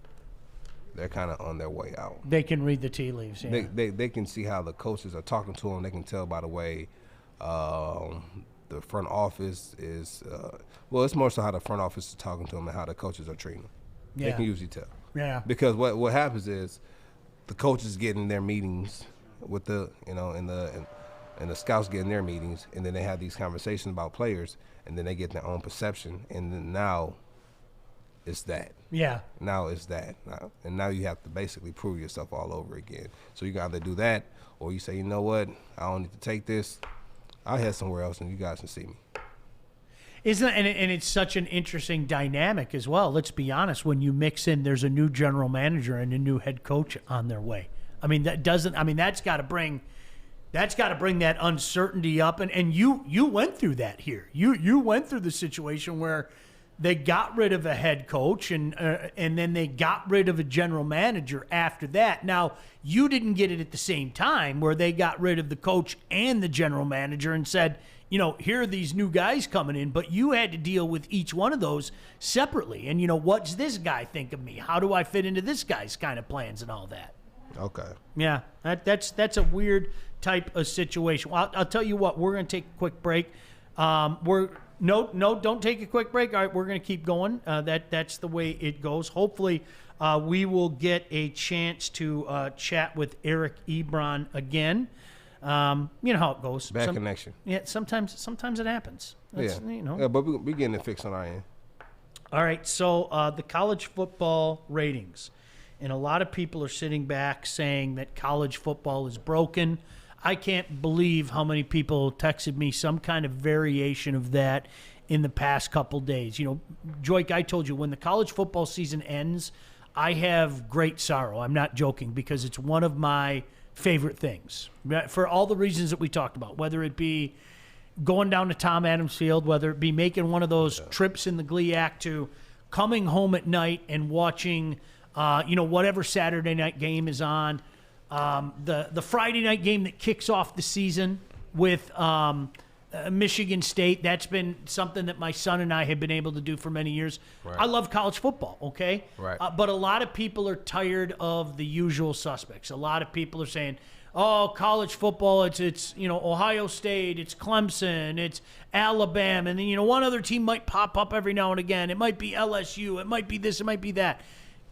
they're kind of on their way out. They can read the tea leaves. Yeah. They can see how the coaches are talking to them. They can tell by the way the front office is. Well, it's more so how the front office is talking to them and how the coaches are treating them. Yeah. They can usually tell. Yeah. Because what happens is the coaches get in their meetings with the and the scouts get in their meetings, and then they have these conversations about players, and then they get their own perception, and then now it's that. Yeah. Now it's that. And now you have to basically prove yourself all over again. So you got to do that, or you say, you know what, I don't need to take this. I'll head somewhere else, and you guys can see me. Isn't it, and it's such an interesting dynamic as well. Let's be honest. When you mix in, there's a new general manager and a new head coach on their way. I mean, that's got to bring that uncertainty up. And you went through that here. You went through the situation where they got rid of a head coach and then they got rid of a general manager after that. Now, you didn't get it at the same time where they got rid of the coach and the general manager and said, here are these new guys coming in, but you had to deal with each one of those separately. And, what's this guy think of me? How do I fit into this guy's kind of plans and all that? Okay. Yeah, that's a weird type of situation. Well, I'll tell you what, we're going to take a quick break. No, don't take a quick break. All right, we're going to keep going. That's the way it goes. Hopefully, we will get a chance to chat with Eric Ebron again. You know how it goes. Bad connection. Yeah, sometimes it happens. Yeah, but we getting it fixed on our end. All right, so the college football ratings. And a lot of people are sitting back saying that college football is broken. I can't believe how many people texted me some kind of variation of that in the past couple days. Joik, I told you, when the college football season ends, I have great sorrow. I'm not joking, because it's one of my favorite things for all the reasons that we talked about, whether it be going down to Tom Adams Field, whether it be making one of those trips in the GLIAC to coming home at night and watching whatever Saturday night game is on, the Friday night game that kicks off the season with Michigan State. That's been something that my son and I have been able to do for many years. Right. I love college football, okay? Right. But a lot of people are tired of the usual suspects. A lot of people are saying, oh, college football, it's Ohio State, it's Clemson, it's Alabama, and then, one other team might pop up every now and again. It might be LSU, it might be this, it might be that.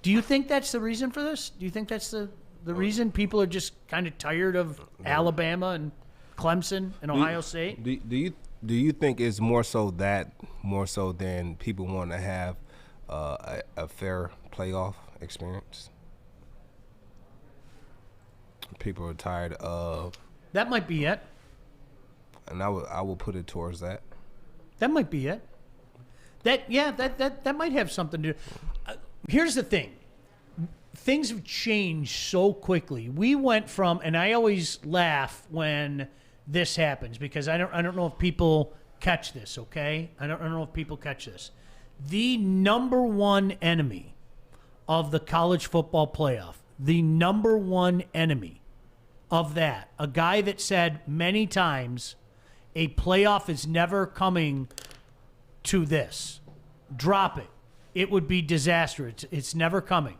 Do you think that's the reason for this? Do you think that's the reason people are just kind of tired of Alabama and Clemson and Ohio State? Do you think it's more so than people want to have a fair playoff experience? People are tired of. That might be it. And I will put it towards that. That might be it. That might have something to do. Here's the thing. Things have changed so quickly. We went from, and I always laugh when this happens because I don't know if people catch this, okay? I don't know if people catch this. The number one enemy of the college football playoff, the number one enemy of that, a guy that said many times a playoff is never coming to this. Drop it. It would be disastrous. It's never coming.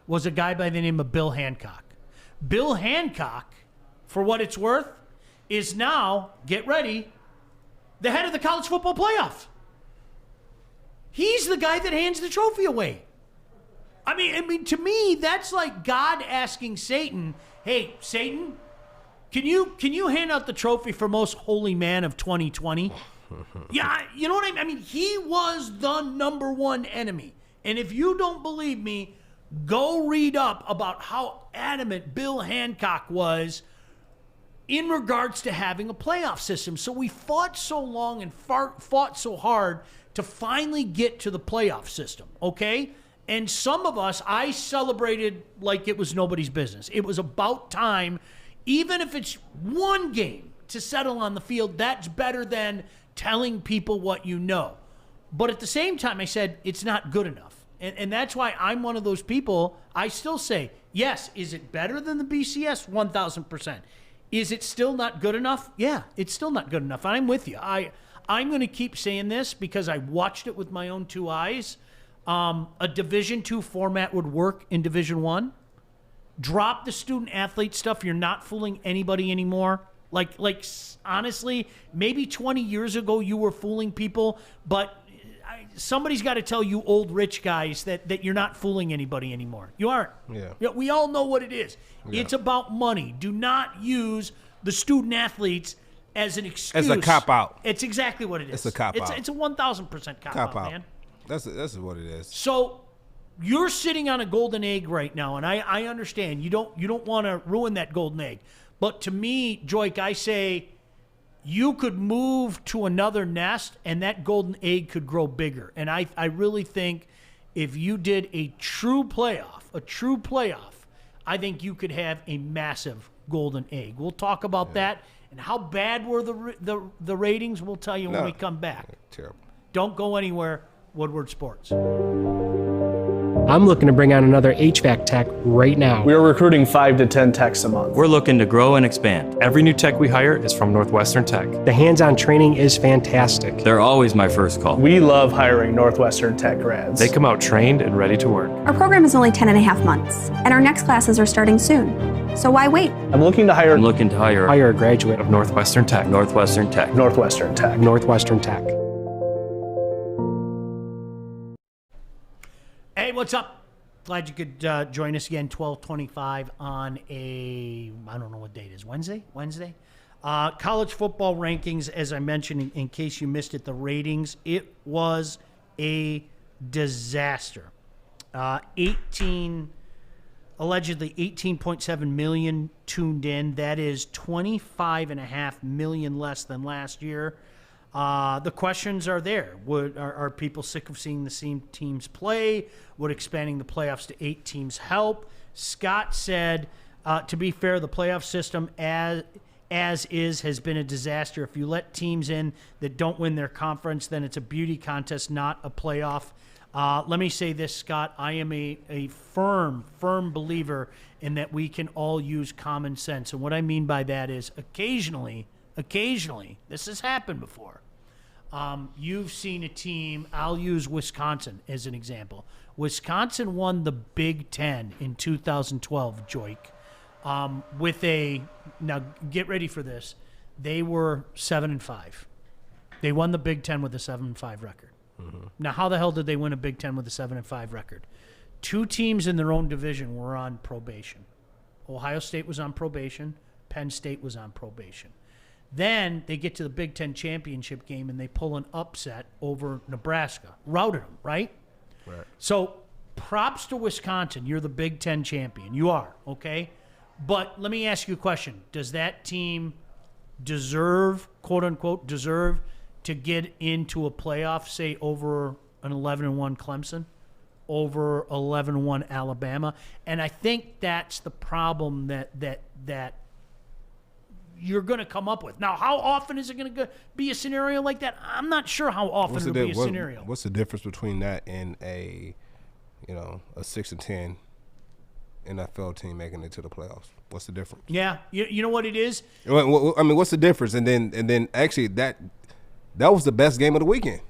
Was a guy by the name of Bill Hancock. Bill Hancock, for what it's worth, is now, get ready, the head of the college football playoff. He's the guy that hands the trophy away. I mean, to me, that's like God asking Satan, hey, Satan, can you hand out the trophy for most holy man of 2020? Yeah, you know what I mean? I mean, he was the number one enemy. And if you don't believe me, go read up about how adamant Bill Hancock was in regards to having a playoff system. So we fought so long and fought so hard to finally get to the playoff system, okay? And some of us, I celebrated like it was nobody's business. It was about time, even if it's one game to settle on the field, that's better than telling people what you know. But at the same time, I said, it's not good enough. And that's why I'm one of those people, I still say, yes, is it better than the BCS? 1,000%. Is it still not good enough? Yeah, it's still not good enough. I'm with you. I'm going to keep saying this because I watched it with my own two eyes. A Division II format would work in Division I. Drop the student athlete stuff. You're not fooling anybody anymore. Like honestly, maybe 20 years ago you were fooling people, but somebody's got to tell you old rich guys that you're not fooling anybody anymore. You aren't. Yeah. We all know what it is. Yeah. It's about money. Do not use the student athletes as an excuse. As a cop-out. It's exactly what it is. It's a cop-out. It's a 1,000% cop-out, man. That's what it is. So you're sitting on a golden egg right now, and I understand. You don't want to ruin that golden egg. But to me, Joik, I say you could move to another nest, and that golden egg could grow bigger. And I really think if you did a true playoff, I think you could have a massive golden egg. We'll talk about that. And how bad were the ratings, we'll tell you when we come back. Terrible. Don't go anywhere. Woodward Sports. I'm looking to bring on another HVAC tech right now. We are recruiting 5 to 10 techs a month. We're looking to grow and expand. Every new tech we hire is from Northwestern Tech. The hands-on training is fantastic. They're always my first call. We love hiring Northwestern Tech grads. They come out trained and ready to work. Our program is only 10.5 months, and our next classes are starting soon. So why wait? I'm looking to hire Hire a graduate of Northwestern Tech. Northwestern Tech. Northwestern Tech. Northwestern Tech. Hey, what's up? Glad you could join us again, 12:25 on I don't know what date it is, Wednesday? College football rankings, as I mentioned, in case you missed it, the ratings, it was a disaster. Allegedly 18.7 million tuned in. That is 25.5 million less than last year. The questions are there. Are people sick of seeing the same teams play? Would expanding the playoffs to 8 teams help? Scott said, to be fair, the playoff system as is has been a disaster. If you let teams in that don't win their conference, then it's a beauty contest, not a playoff. Let me say this, Scott. I am a firm believer in that we can all use common sense. And what I mean by that is occasionally, this has happened before. You've seen a team, I'll use Wisconsin as an example. Wisconsin won the Big Ten in 2012, Joik, now get ready for this, they were 7-5. They won the Big Ten with a 7-5 record. Mm-hmm. Now, how the hell did they win a Big Ten with a 7-5 record? 2 teams in their own division were on probation. Ohio State was on probation. Penn State was on probation. Then they get to the Big Ten championship game and they pull an upset over Nebraska. Routed them, right? Right. So props to Wisconsin. You're the Big Ten champion. You are, okay? But let me ask you a question. Does that team deserve, quote-unquote, to get into a playoff, say, over an 11-1 Clemson, over 11-1 Alabama? And I think that's the problem that you're going to come up with. Now, how often is it going to be a scenario like that? I'm not sure how often it'll be a scenario. What's the difference between that and a 6-10 NFL team making it to the playoffs? What's the difference? Yeah, you know what it is? I mean, what's the difference? And then actually that was the best game of the weekend.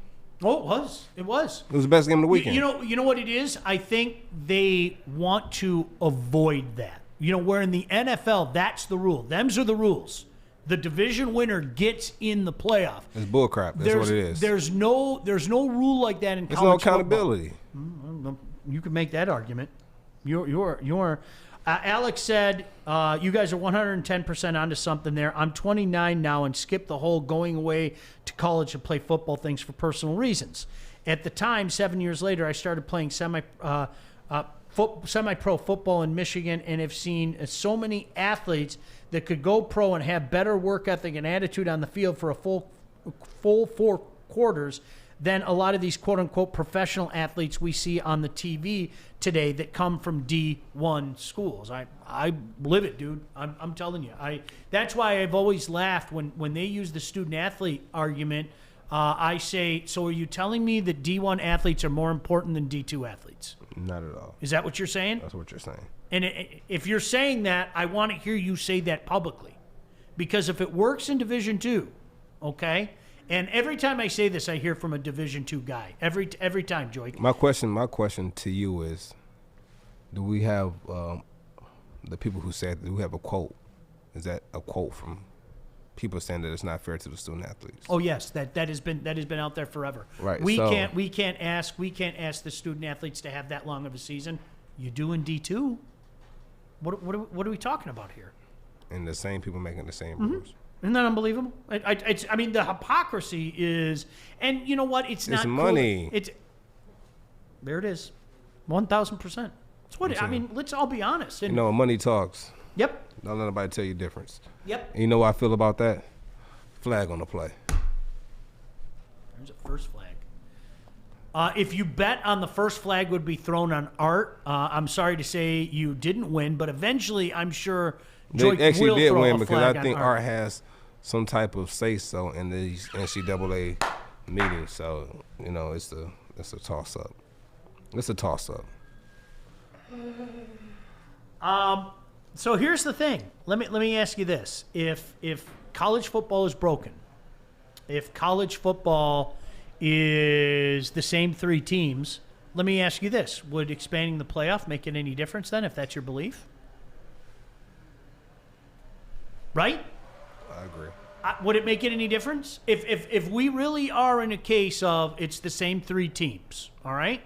Oh, it was. It was. It was the best game of the weekend. You know what it is? I think they want to avoid that. Where in the NFL, that's the rule. Them's are the rules. The division winner gets in the playoff. It's bullcrap. That's what it is. There's no rule like that in college football. There's no accountability. You can make that argument. You're Alex said, you guys are 110% onto something there. I'm 29 now and skipped the whole going away to college to play football things for personal reasons. At the time, 7 years later, I started playing semi-pro football in Michigan and have seen so many athletes that could go pro and have better work ethic and attitude on the field for a full 4 quarters than a lot of these quote-unquote professional athletes we see on the TV today that come from D1 schools. I live it, dude. I'm telling you. That's why I've always laughed when they use the student-athlete argument. I say, so are you telling me that D1 athletes are more important than D2 athletes? Not at all. Is that what you're saying? That's what you're saying. And if you're saying that, I want to hear you say that publicly. Because if it works in Division II, okay, and every time I say this, I hear from a Division II guy. Every time, Joy. My question to you is, do we have the people who said, do we have a quote? Is that a quote from people saying that it's not fair to the student athletes? Oh yes, that has been out there forever. Right. We can't ask the student athletes to have that long of a season. You do in D2. What are we talking about here? And the same people making the same rules. Isn't that unbelievable? I mean, the hypocrisy is, and you know what? It's not money. Cool. There it is, 1,000%. It's what I mean. Let's all be honest. And, money talks. Yep. Don't let nobody tell you difference. Yep. And you know what I feel about that? Flag on the play. There's a first flag. If you bet on the first flag would be thrown on Art, I'm sorry to say you didn't win, but eventually I'm sure Joy They actually will did throw win a because flag I on think Art has some type of say-so in these NCAA meetings. So, it's a toss-up. It's a toss-up. So here's the thing. Let me ask you this: if college football is broken, if college football is the same 3 teams, let me ask you this: would expanding the playoff make it any difference then, if that's your belief? Right? I agree. Would it make it any difference if we really are in a case of it's the same 3 teams? All right.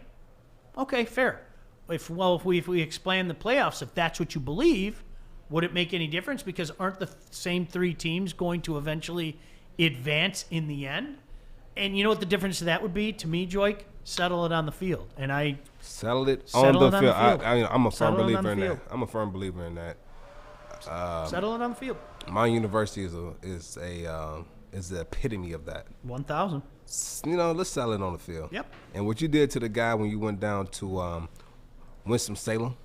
Okay, fair. If we expand the playoffs, if that's what you believe, would it make any difference? Because aren't the same 3 teams going to eventually advance in the end? And you know what the difference of that would be to me, Joik? Settle it on the field, and I settle it on the field. I'm a firm believer in field. that. I'm a firm believer in that. Settle it on the field. My university is the epitome of that. 1,000. Let's settle it on the field. Yep. And what you did to the guy when you went down to Winston-Salem.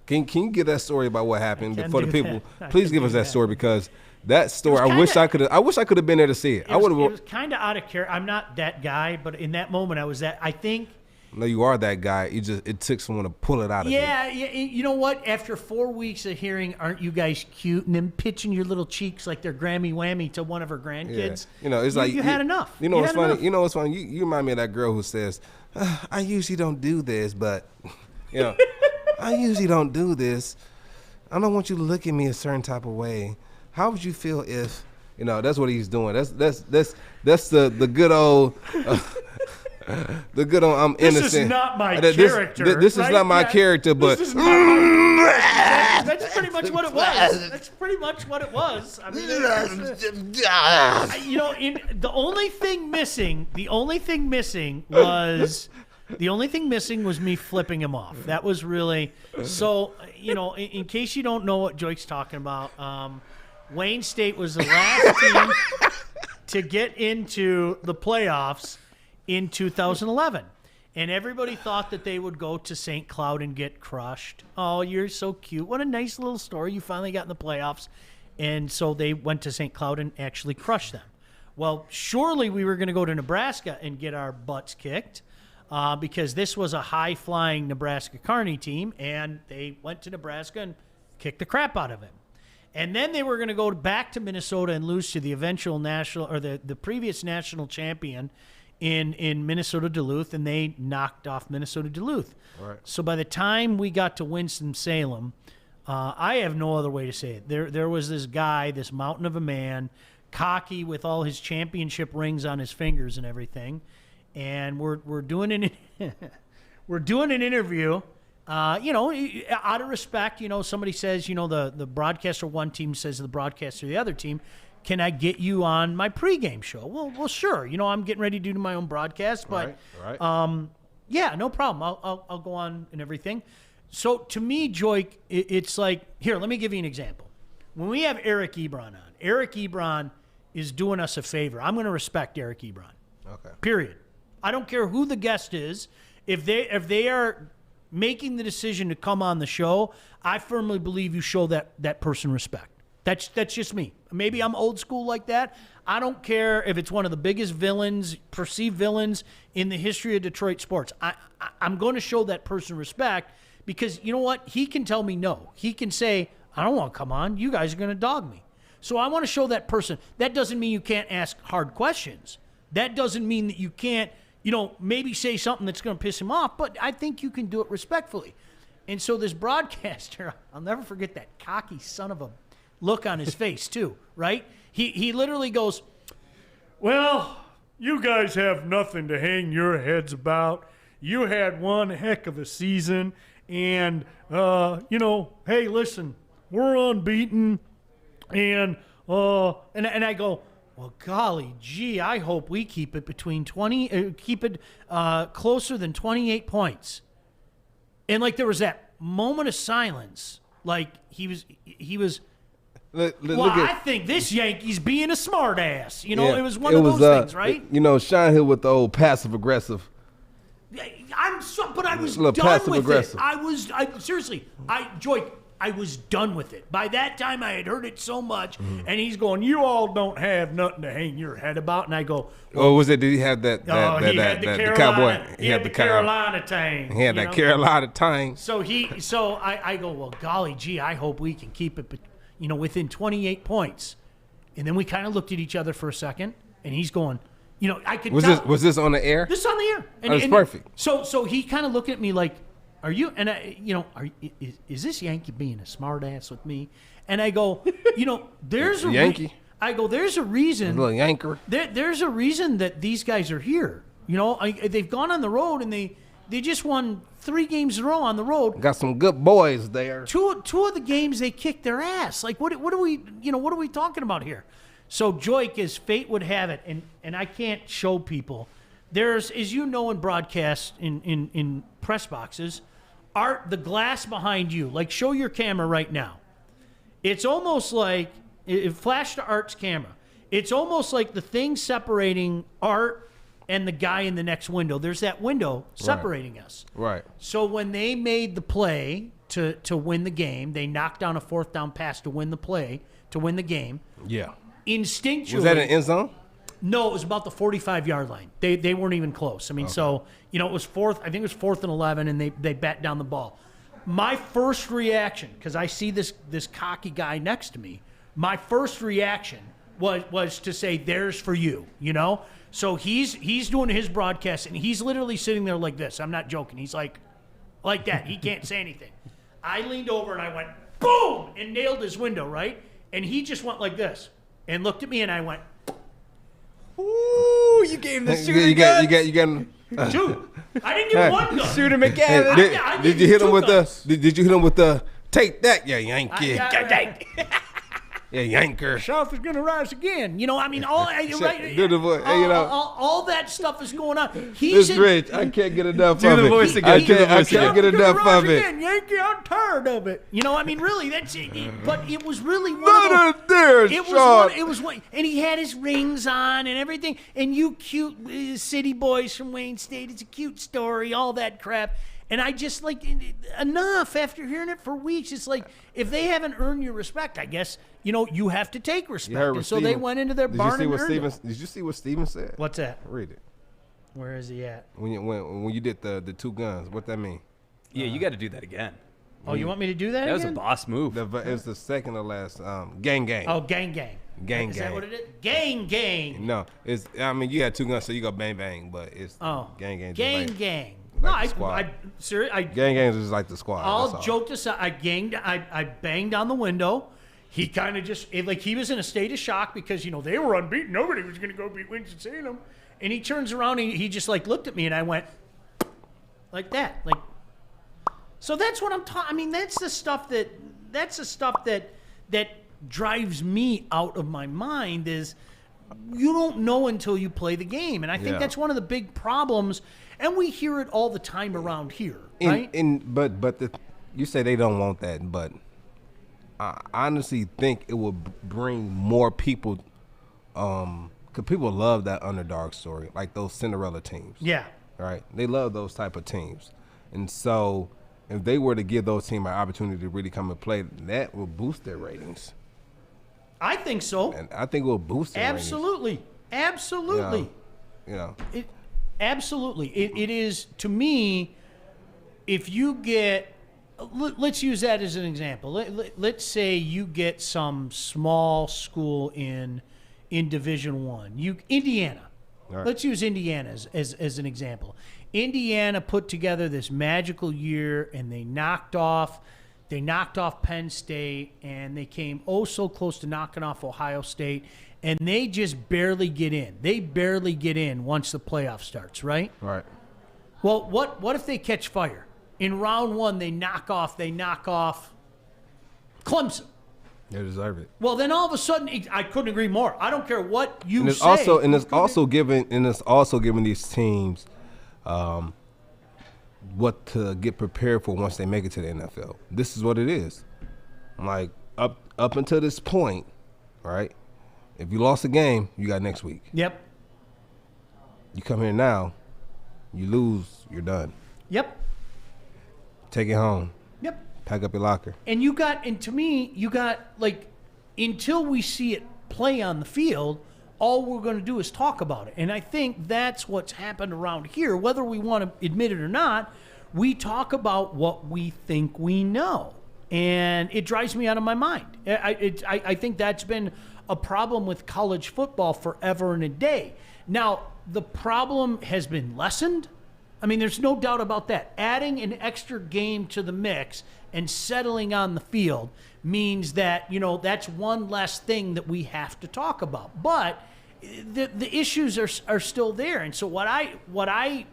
Can you give that story about what happened for the people? Please give us that story, because that story, I wish I could have been there to see it. It was kind of out of character. I'm not that guy, but in that moment I was that. I think. No, you are that guy. It took someone to pull it out of you. Yeah. You know what? After 4 weeks of hearing, "Aren't you guys cute?" and then pitching your little cheeks like they're Grammy Whammy to one of her grandkids. Yeah. It's like you had enough. You know what's funny? You know what's funny? You remind me of that girl who says, "I usually don't do this, but I usually don't do this. I don't want you to look at me a certain type of way. How would you feel if?" That's what he's doing. That's the good old. The good old I'm innocent. This is not my character. This is not my character, but that's pretty much what it was. That's pretty much what it was. I mean, the only thing missing was me flipping him off. That was really so. In case you don't know what Joik's talking about, Wayne State was the last team to get into the playoffs in 2011, and everybody thought that they would go to St. Cloud and get crushed. Oh, you're so cute. What a nice little story. You finally got in the playoffs. And so they went to St. Cloud and actually crushed them. Well, surely we were going to go to Nebraska and get our butts kicked because this was a high-flying Nebraska Kearney team, and they went to Nebraska and kicked the crap out of it. And then they were going to go back to Minnesota and lose to the eventual national, or the previous national champion in Minnesota Duluth, and they knocked off Minnesota Duluth. Right. So by the time we got to Winston-Salem, I have no other way to say it. There was this guy, this mountain of a man, cocky with all his championship rings on his fingers and everything, and we're doing an interview. Out of respect, somebody says, the broadcaster one team says to the broadcaster the other team, "Can I get you on my pregame show?" Well, sure. I'm getting ready to do my own broadcast, but right. Yeah, no problem. I'll go on and everything. So to me, Joik, it's like, here, let me give you an example. When we have Eric Ebron on, Eric Ebron is doing us a favor. I'm going to respect Eric Ebron. Okay. Period. I don't care who the guest is. If they are making the decision to come on the show, I firmly believe you show that person respect. That's just me. Maybe I'm old school like that. I don't care if it's one of the biggest perceived villains in the history of Detroit sports. I'm going to show that person respect because you know what? He can tell me no. He can say, "I don't want to come on. You guys are going to dog me." So I want to show that person. That doesn't mean you can't ask hard questions. That doesn't mean that you can't, maybe say something that's going to piss him off, but I think you can do it respectfully. And so this broadcaster, I'll never forget that cocky son of a look on his face too, right? He literally goes, well, you guys have nothing to hang your heads about. You had one heck of a season, and, hey, listen, we're unbeaten, and I go, well, golly gee, I hope we keep it closer than 28 points. And like there was that moment of silence, like he was. I think this Yankee's being a smart ass. It was one of those things, right? Sean Hill with the old passive aggressive. But I was little done passive with aggressive. it. Seriously, Joy, I was done with it. By that time, I had heard it so much, and he's going, "You all don't have nothing to hang your head about." And I go, "Oh, was it? Did he have that? He had the cowboy. He had the Carolina tang. He had that Carolina tang." So I go, "Well, golly gee, I hope we can keep it, within 28 points." And then we kind of looked at each other for a second, and he's going, I could. Was this on the air? This is on the air. And it's perfect. So he kind of looked at me like, "Are you?" And is this Yankee being a smart ass with me? And I go, there's a Yankee. I go, there's a reason. A little yanker. There's a reason that these guys are here. They've gone on the road and they just won 3 games in a row on the road. Got some good boys there. Two of the games they kicked their ass. Like what are we talking about here? So Joik, as fate would have it, and I can't show people. There's, as you know, in broadcast in press boxes, Art, the glass behind you, like show your camera right now. It's almost like it flashed to Art's camera. It's almost like the thing separating Art and the guy in the next window. There's that window separating us. Right. So when they made the play to win the game, they knocked down a 4th down pass to win the game. Yeah. Instinctually. Was that an end zone? No, it was about the 45-yard line. They weren't even close. I mean, so, it was 4th. I think it was 4th and 11, and they bat down the ball. My first reaction, because I see this cocky guy next to me, my first reaction was to say, "There's for you," So he's doing his broadcast, and he's literally sitting there like this. I'm not joking. He's like that. He can't say anything. I leaned over and I went, boom, and nailed his window, right? And he just went like this and looked at me, and I went, ooh, you gave him the shooter you got Dude, I didn't give one gun. Shooter McGavin. Did you hit him with Did you hit him with the take that, yeah, Yankee? Yeah, yanker. South is going to rise again. All that stuff is going on. It's rich. I can't get enough of it. Do the voice again. I can't get enough of it. Again, Yankee, I'm tired of it. Really, that's it. But it was really one of those. It was one, and he had his rings on and everything. And you cute city boys from Wayne State. It's a cute story, all that crap. And I just enough after hearing it for weeks. It's like, if they haven't earned your respect, I guess, you have to take respect. And so they went into their barn and earned it. Did you see what Steven said? What's that? Read it. Where is he at? When you did the 2 guns, what that mean? Yeah, you got to do that again. Oh, you want me to do that That again? was a boss move. It's the second to last. Gang. Oh, gang. Gang. Is that what it is? Gang. No, you got 2 guns, so you go bang bang, but it's gang. Gang. Like gang is just like the squad. All joked aside, I banged on the window. He kind of just, he was in a state of shock because, they were unbeaten. Nobody was going to go beat Winston-Salem. And he turns around and he just looked at me and I went like that. So that's what I'm talking. That's the stuff that drives me out of my mind is you don't know until you play the game. And I think that's one of the big problems. And we hear it all the time around here, right? You say they don't want that, but I honestly think it will bring more people, because people love that underdog story, like those Cinderella teams. Yeah. Right? They love those type of teams. And so if they were to give those teams an opportunity to really come and play, that will boost their ratings. I think so. And I think it will boost their ratings. Absolutely. Absolutely. It is, to me, if you get let's use that as an example. Let's say you get some small school in Division I. Indiana. Right. Let's use Indiana as an example. Indiana put together this magical year, and they knocked off Penn State, and they came so close to knocking off Ohio State, and they just barely get in. They barely get in once the playoff starts, right? Right. Well, what if they catch fire? In round one, they knock off Clemson. They deserve it. Well, then all of a sudden, I couldn't agree more. I don't care what you It's say. also giving these teams what to get prepared for once they make it to the NFL. This is what it is. Like up until this point, right? If you lost a game, you got next week. Yep. You come here now, you lose, you're done. Yep. Take it home. Yep. Pack up your locker. And to me, you got like, until we see it play on the field, all we're going to do is talk about it. And I think that's what's happened around here. Whether we want to admit it or not, we talk about what we think we know. And it drives me out of my mind. I think that's been a problem with college football forever and a day. Now, the problem has been lessened. I mean, there's no doubt about that. Adding an extra game to the mix and settling on the field means that, that's one less thing that we have to talk about. But the issues are still there. And so what I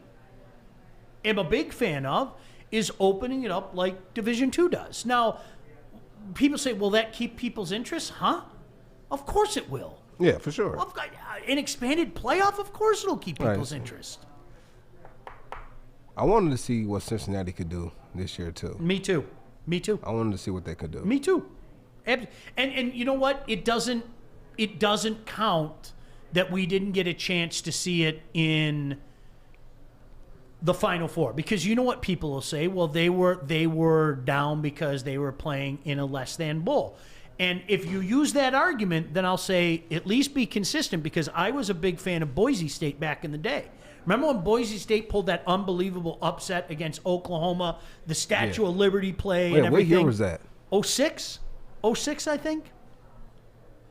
am a big fan of is opening it up like Division II does. Now, people say, will that keep people's interest? Huh? Of course it will. Yeah, for sure. An expanded playoff, of course it'll keep people's interest. I wanted to see what Cincinnati could do this year too. Me too. I wanted to see what they could do. Me too. And you know what? It doesn't count that we didn't get a chance to see it in the Final Four, because you know what people will say? Well, they were down because they were playing in a less than bowl. And if you use that argument, then I'll say at least be consistent, because I was a big fan of Boise State back in the day. Remember when Boise State pulled that unbelievable upset against Oklahoma, the Statue of Liberty play and everything? What year was that? 06? 06, I think.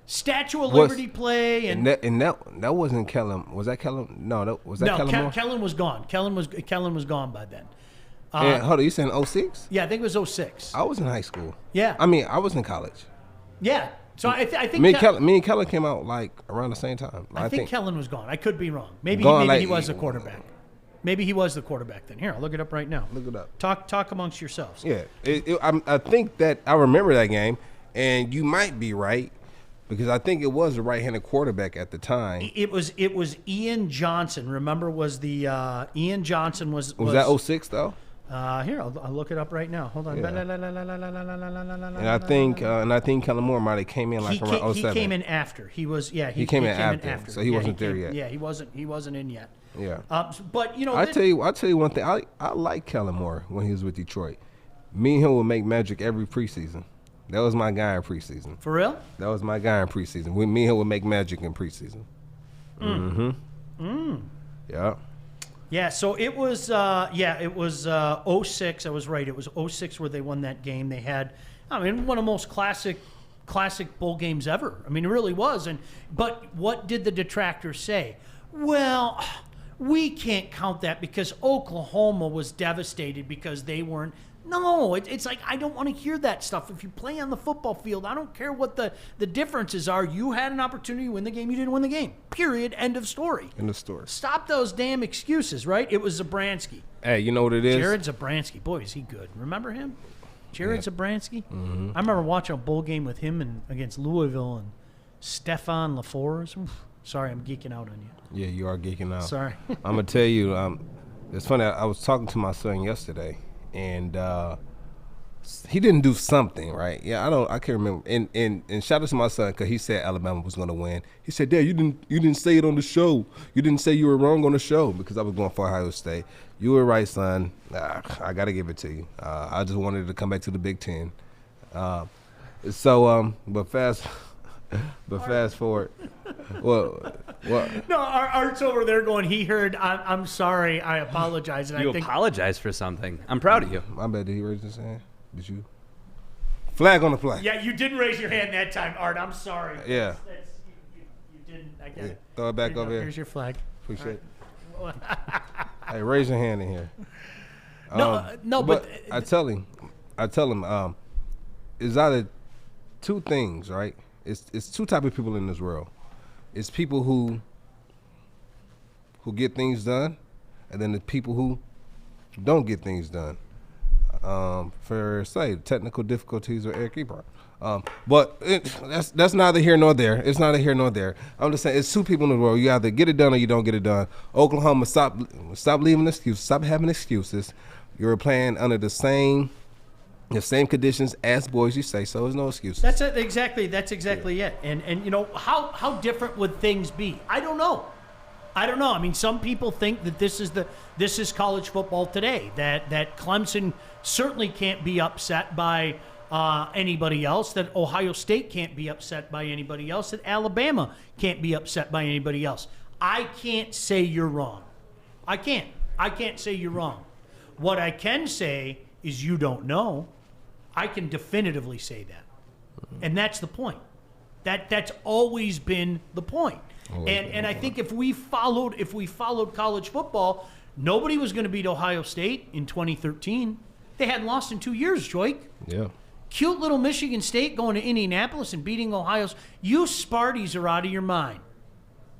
Statue of Liberty play and that wasn't Kellen. Was that Kellen? No, was that Kellen Moore? Kellen was gone. Kellen was gone by then. Hold on, you saying 06? Yeah, I think it was 06. I was in high school. Yeah. I mean, I was in college. Yeah. So I think me and Kellen came out like around the same time. I think Kellen was gone. I could be wrong. Maybe he was the quarterback. Maybe he was the quarterback then. Here, I'll look it up right now. Look it up. Talk amongst yourselves. Yeah. I think that I remember that game, and you might be right, because I think it was a right-handed quarterback at the time. It was Ian Johnson. Remember, was the Ian Johnson was that 06 though? Here, I'll look it up right now. Hold on. Yeah. And I think Kellen Moore might have came in like around 07. He came in after. He came in after. So he wasn't there yet. Yeah, he wasn't in yet. Yeah. But I'll tell you one thing. I like Kellen Moore when he was with Detroit. Me and him would make magic every preseason. That was my guy in preseason. For real? That was my guy in preseason. Me and him would make magic in preseason. Yeah. Yeah, so it was 06. I was right. It was 06 where they won that game. They had, one of the most classic bowl games ever. I mean, it really was. But what did the detractors say? Well, we can't count that because Oklahoma was devastated because they weren't. No, it's like, I don't want to hear that stuff. If you play on the football field, I don't care what the differences are. You had an opportunity to win the game. You didn't win the game. Period. End of story. End of story. Stop those damn excuses, right? It was Zabransky. Hey, you know what it is? Jared Zabransky. Boy, is he good. Remember him? Jared Zabransky? Mm-hmm. I remember watching a bowl game with him against Louisville and Stefan LaForest. Sorry, I'm geeking out on you. Yeah, you are geeking out. Sorry. I'm going to tell you, it's funny. I was talking to my son yesterday. And he didn't do something, right? Yeah, I can't remember. And shout out to my son, because he said Alabama was going to win. He said, Dad, you didn't say it on the show. You didn't say you were wrong on the show, because I was going for Ohio State. You were right, son. I got to give it to you. I just wanted to come back to the Big Ten. But fast forward. What? No, Art's over there going, he heard, I'm sorry, I apologize. And You I think apologize for something. I'm proud of you. My bad, did he raise his hand? Did you? Flag on the play. Yeah, you didn't raise your hand that time, Art. I'm sorry. Yeah. You didn't. I got it. Throw it back over here. Here's your flag. Appreciate it. Hey, raise your hand in here. No, but I tell him, it's either two things, right? It's two type of people in this world. It's people who get things done, and then the people who don't get things done. For say technical difficulties or Eric Ebron. But that's neither here nor there. It's neither here nor there. I'm just saying it's two people in the world. You either get it done or you don't get it done. Oklahoma, stop leaving excuses. Stop having excuses. You're playing under the same conditions as Boise State, so there's no excuses. That's it, exactly it. And you know how different would things be? I don't know. I mean, some people think that this is college football today. That Clemson certainly can't be upset by anybody else. That Ohio State can't be upset by anybody else. That Alabama can't be upset by anybody else. I can't say you're wrong. I can't say you're wrong. What I can say is you don't know. I can definitively say that, and that's the point. That's always been the point. And I think if we followed college football, nobody was going to beat Ohio State in 2013. They hadn't lost in 2 years, Joik. Yeah. Cute little Michigan State going to Indianapolis and beating Ohio. You Sparties are out of your mind.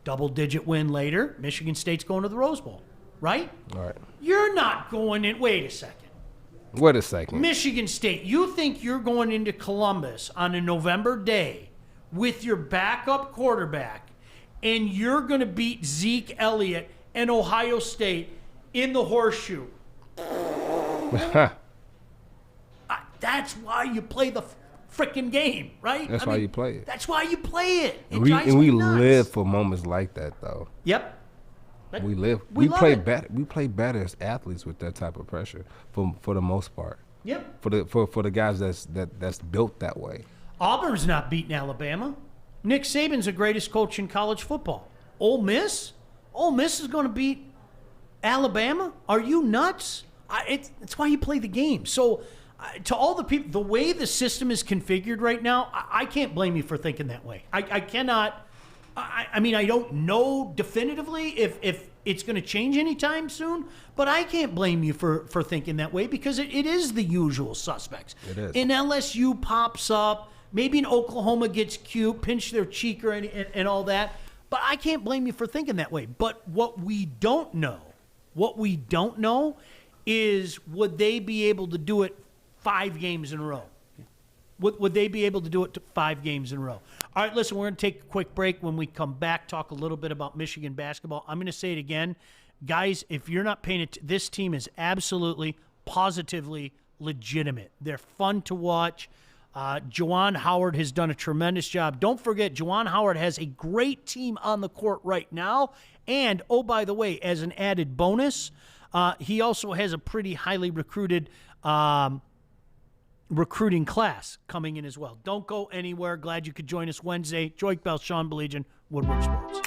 Double-digit win later, Michigan State's going to the Rose Bowl, right? All right. You're not going in. Wait a second. Michigan State, you think you're going into Columbus on a November day with your backup quarterback and you're going to beat Zeke Elliott and Ohio State in the horseshoe? That's why you play the freaking game, right? That's why you play it. That's why you play it. And we live for moments like that, though. Yep. We live. We play love it. better. We play better as athletes with that type of pressure, for the most part. Yep. For the guys that's built that way. Auburn's not beating Alabama. Nick Saban's the greatest coach in college football. Ole Miss is going to beat Alabama. Are you nuts? It's why you play the game. So, to all the people, the way the system is configured right now, I can't blame you for thinking that way. I cannot. I mean, I don't know definitively if it's going to change anytime soon, but I can't blame you for thinking that way because it is the usual suspects. It is. And LSU pops up, maybe in Oklahoma gets cute, pinch their cheek and all that, but I can't blame you for thinking that way. But what we don't know is would they be able to do it 5 games in a row? Would they be able to do it to 5 games in a row? All right, listen, we're going to take a quick break. When we come back, talk a little bit about Michigan basketball. I'm going to say it again. Guys, if you're not paying it, this team is absolutely, positively legitimate. They're fun to watch. Juwan Howard has done a tremendous job. Don't forget, Juwan Howard has a great team on the court right now. And, oh, by the way, as an added bonus, he also has a pretty highly recruited recruiting class coming in as well. Don't go anywhere. Glad you could join us Wednesday. Joik Bell, Sean Baligian, Woodward Sports.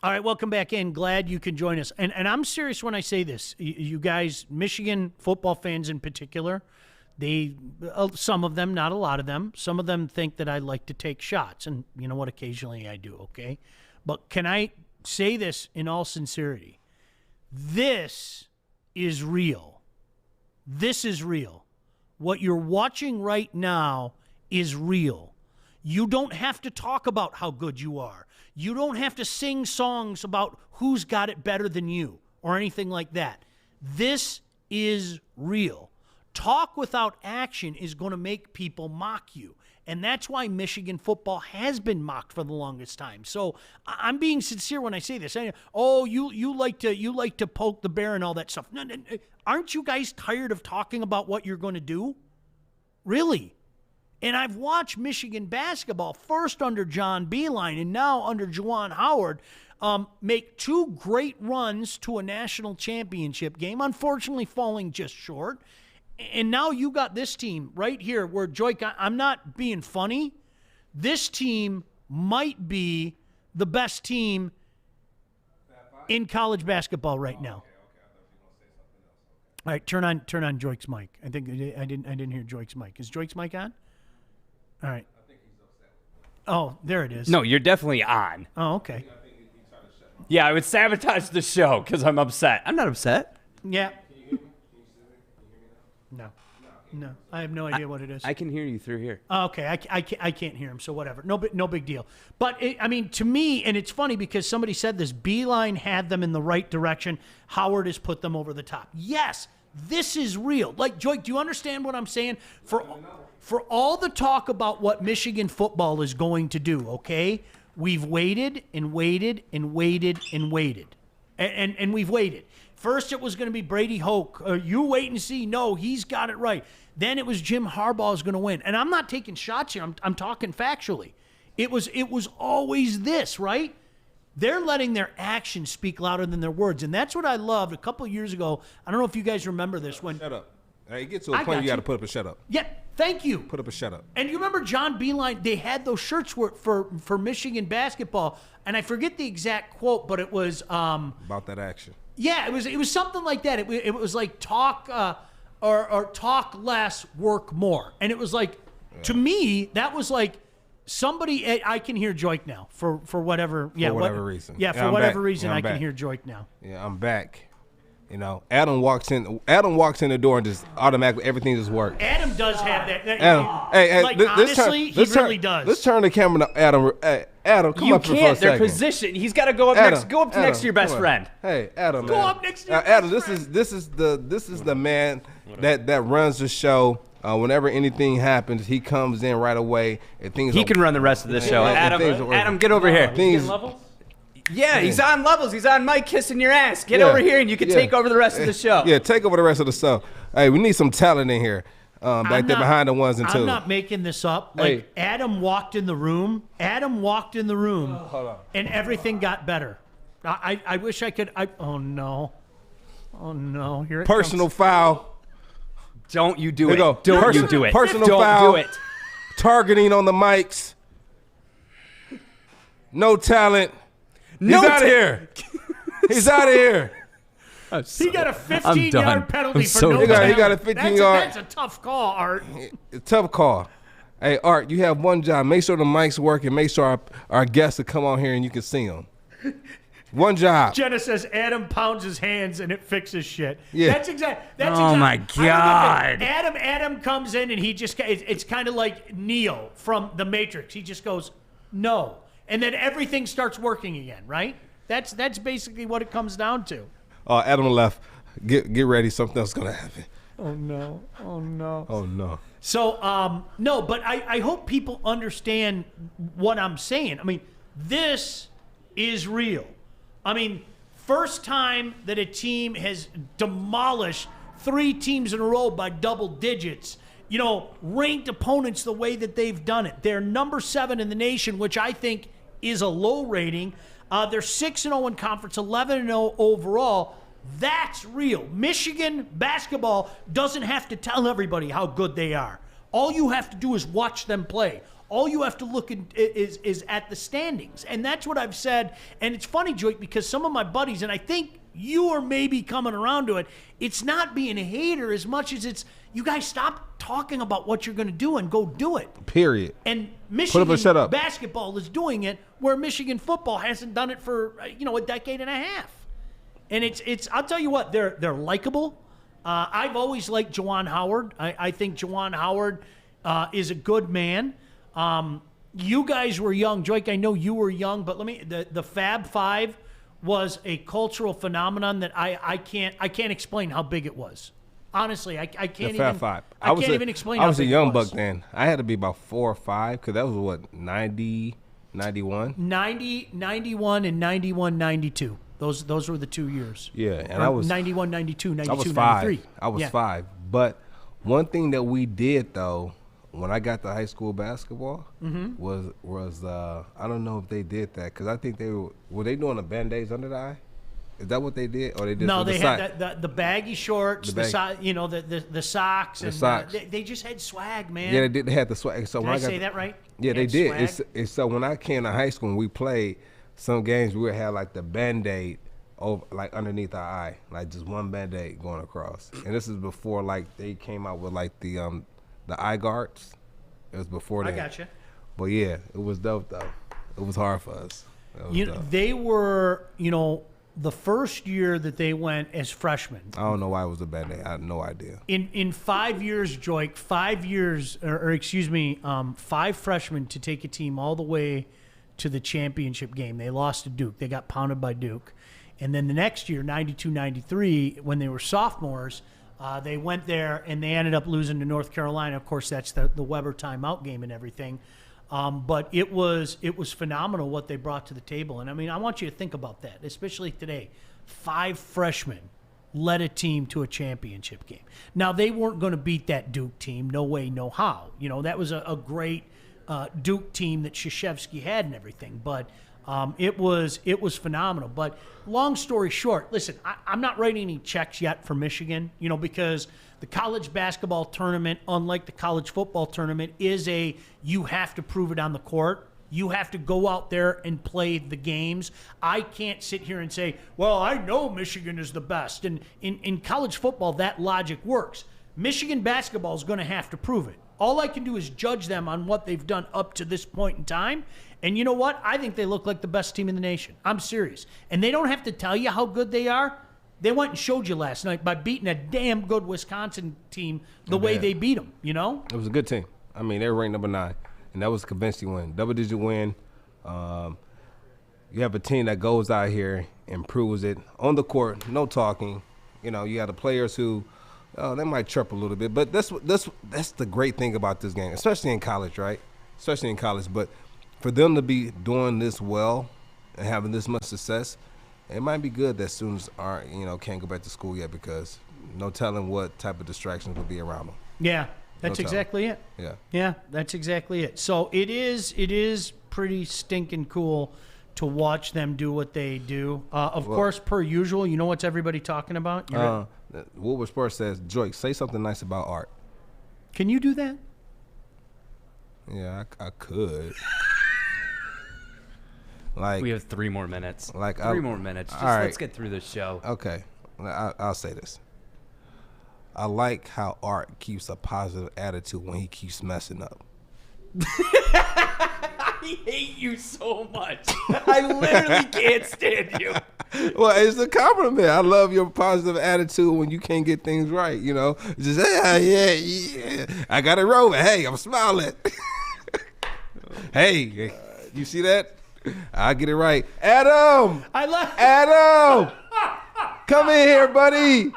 All right, welcome back in. Glad you can join us. And I'm serious when I say this. You guys, Michigan football fans in particular, some of them, not a lot of them, some of them think that I like to take shots. And you know what? Occasionally I do, okay? But can I say this in all sincerity? This is real. This is real. What you're watching right now is real. You don't have to talk about how good you are. You don't have to sing songs about who's got it better than you or anything like that. This is real. Talk without action is going to make people mock you. And that's why Michigan football has been mocked for the longest time. So I'm being sincere when I say this. You like to poke the bear and all that stuff. No, aren't you guys tired of talking about what you're going to do? Really? And I've watched Michigan basketball, first under John Beilein and now under Juwan Howard, make 2 great runs to a national championship game, unfortunately falling just short. And now you got this team right here where, Joik, I'm not being funny. This team might be the best team in college basketball right now. All right, turn on Joik's mic. I think I didn't hear Joik's mic. Is Joik's mic on? All right. I think he's upset. Oh, there it is. No, you're definitely on. Oh, okay. Yeah, I would sabotage the show because I'm upset. I'm not upset. Yeah. No, I have no idea what it is. I can hear you through here. Okay, I can't hear him, so whatever. No big deal. But, to me, and it's funny because somebody said this, Beeline had them in the right direction. Howard has put them over the top. Yes, this is real. Like, Joik, do you understand what I'm saying? For all the talk about what Michigan football is going to do, okay, we've waited and waited and waited and waited. And we've waited. First, it was going to be Brady Hoke. You wait and see. No, he's got it right. Then it was Jim Harbaugh is going to win. And I'm not taking shots here. I'm talking factually. It was always this, right? They're letting their actions speak louder than their words. And that's what I loved a couple of years ago. I don't know if you guys remember this. Shut up. Hey, you get to a point you got to put up a shut up. Yeah, thank you. Put up a shut up. And you remember John Beeline, they had those shirts for Michigan basketball. And I forget the exact quote, but it was about that action. Yeah, it was something like that. It was like talk or talk less, work more. And it was like, to me, that was like somebody. I can hear Joik now for whatever. Yeah, for whatever reason. Yeah, for whatever reason, I can hear Joik now. Yeah, I'm back. You know, Adam walks in the door and just automatically everything just works. Adam does have that. Adam, hey, like, honestly, he really does. Let's turn the camera to Adam. Hey, Adam, come up here for a second. They're positioned. He's got to go up Adam, next. Go up next to your best friend. Hey, Adam. Go up next to your Adam, best friend. this is the man that runs the show. Whenever anything happens, he comes in right away. And he can run the rest of the show. Adam, get over here. Yeah, he's on levels. He's on Mike kissing your ass. Get over here and you can take over the rest of the show. Yeah, take over the rest of the show. Hey, we need some talent in here. Back there behind the ones and twos. I'm not making this up. Like, Adam walked in the room. And everything got better. I wish I could. Oh, no. Here it Personal comes. foul. Don't you do it. Don't you do it. Personal Don't foul. do it. Targeting on the mics. No talent. He's out of here. He's out of here. He got a 15-yard penalty for so no He talent. got a 15-yard. That's a tough call, Art. Tough call. Hey, Art, you have one job. Make sure the mics work and make sure our guests will come on here and you can see them. One job. Jenna says Adam pounds his hands and it fixes shit. Yeah. That's exactly. Oh, my God. Adam comes in and he just, it's kind of like Neo from The Matrix. He just goes, no. And then everything starts working again, right? That's basically what it comes down to. Adam left. Get ready. Something else is going to happen. Oh, no. Oh, no. So, no, but I hope people understand what I'm saying. I mean, this is real. I mean, first time that a team has demolished 3 teams in a row by double digits, ranked opponents the way that they've done it. They're number 7 in the nation, which I think is a low rating. They're 6-0 in conference, 11-0 overall. That's real. Michigan basketball doesn't have to tell everybody how good they are. All you have to do is watch them play. All you have to look at is at the standings. And that's what I've said. And it's funny, Joik, because some of my buddies, and I think you are maybe coming around to it, it's not being a hater as much as it's, you guys stop talking about what you're going to do and go do it. Period. And Michigan basketball is doing it where Michigan football hasn't done it for, a decade and a half. And it's I'll tell you what, they're likable. I've always liked Juwan Howard. I think Juwan Howard is a good man. You guys were young. Joik, I know you were young, but the Fab Five was a cultural phenomenon that I can't explain how big it was. Honestly, I can't even. Fab Five. I can't even explain. I was a young buck then. I had to be about 4 or 5 because that was what 90, 91. 90, 91, and 91, 92. Those were the 2 years. Yeah, and I was 91, 92, 92, I was 5. 93. I was 5. But one thing that we did though, when I got to high school basketball, was I don't know if they did that because I think were they doing the Band-Aids under the eye? Is that what they did? Or they did No, the they sock? had the baggy shorts, the socks, The and socks. they just had swag, man. Yeah, they did. They had the swag. So Did when I got say that right? Yeah, they Had did. swag? It's so when I came to high school and we played some games, we would have like the Band-Aid over, like underneath our eye, like just one Band-Aid going across. And this is before like they came out with like the eye guards. It was before that. I gotcha. But yeah, it was dope though. It was hard for us. It was dope. They were, the first year that they went as freshmen. I don't know why it was a Band-Aid. I had no idea. In 5 years, Joik, 5 years, or excuse me, 5 freshmen to take a team all the way to the championship game. They lost to Duke. They got pounded by Duke. And then the next year, 92-93, when they were sophomores, they went there and they ended up losing to North Carolina. Of course, that's the Weber timeout game and everything. But it was phenomenal what they brought to the table. And, I mean, I want you to think about that, especially today. 5 freshmen led a team to a championship game. Now, they weren't going to beat that Duke team. No way, no how. That was a great Duke team that Krzyzewski had and everything. But it was phenomenal. But long story short, listen, I'm not writing any checks yet for Michigan, because the college basketball tournament, unlike the college football tournament, is you have to prove it on the court. You have to go out there and play the games. I can't sit here and say, well, I know Michigan is the best. And in college football, that logic works. Michigan basketball is going to have to prove it. All I can do is judge them on what they've done up to this point in time. And you know what? I think they look like the best team in the nation. I'm serious. And they don't have to tell you how good they are. They went and showed you last night by beating a damn good Wisconsin team the way they beat them, It was a good team. I mean, they were ranked number 9, and that was a convincing win. Double-digit win. You have a team that goes out here and proves it. On the court, no talking. You got the players who they might chirp a little bit. But that's the great thing about this game, especially in college, right? Especially in college. But for them to be doing this well and having this much success, it might be good that students aren't, can't go back to school yet because no telling what type of distractions will be around them. Yeah, that's exactly it. Yeah, that's exactly it. So it is pretty stinking cool to watch them do what they do. Of course, per usual, you know what's everybody talking about? Woodward Sports says, Joyce, say something nice about art. Can you do that? Yeah, I could. Like, we have 3 more minutes. Like 3 more minutes. Just let's get through this show. Okay, I'll say this. I like how Art keeps a positive attitude when he keeps messing up. I hate you so much. I literally can't stand you. Well, it's a compliment. I love your positive attitude when you can't get things right. Just yeah. I got it rolling. Hey, I'm smiling. Hey, you see that? I'll get it right. Adam! Adam! Come in here, buddy.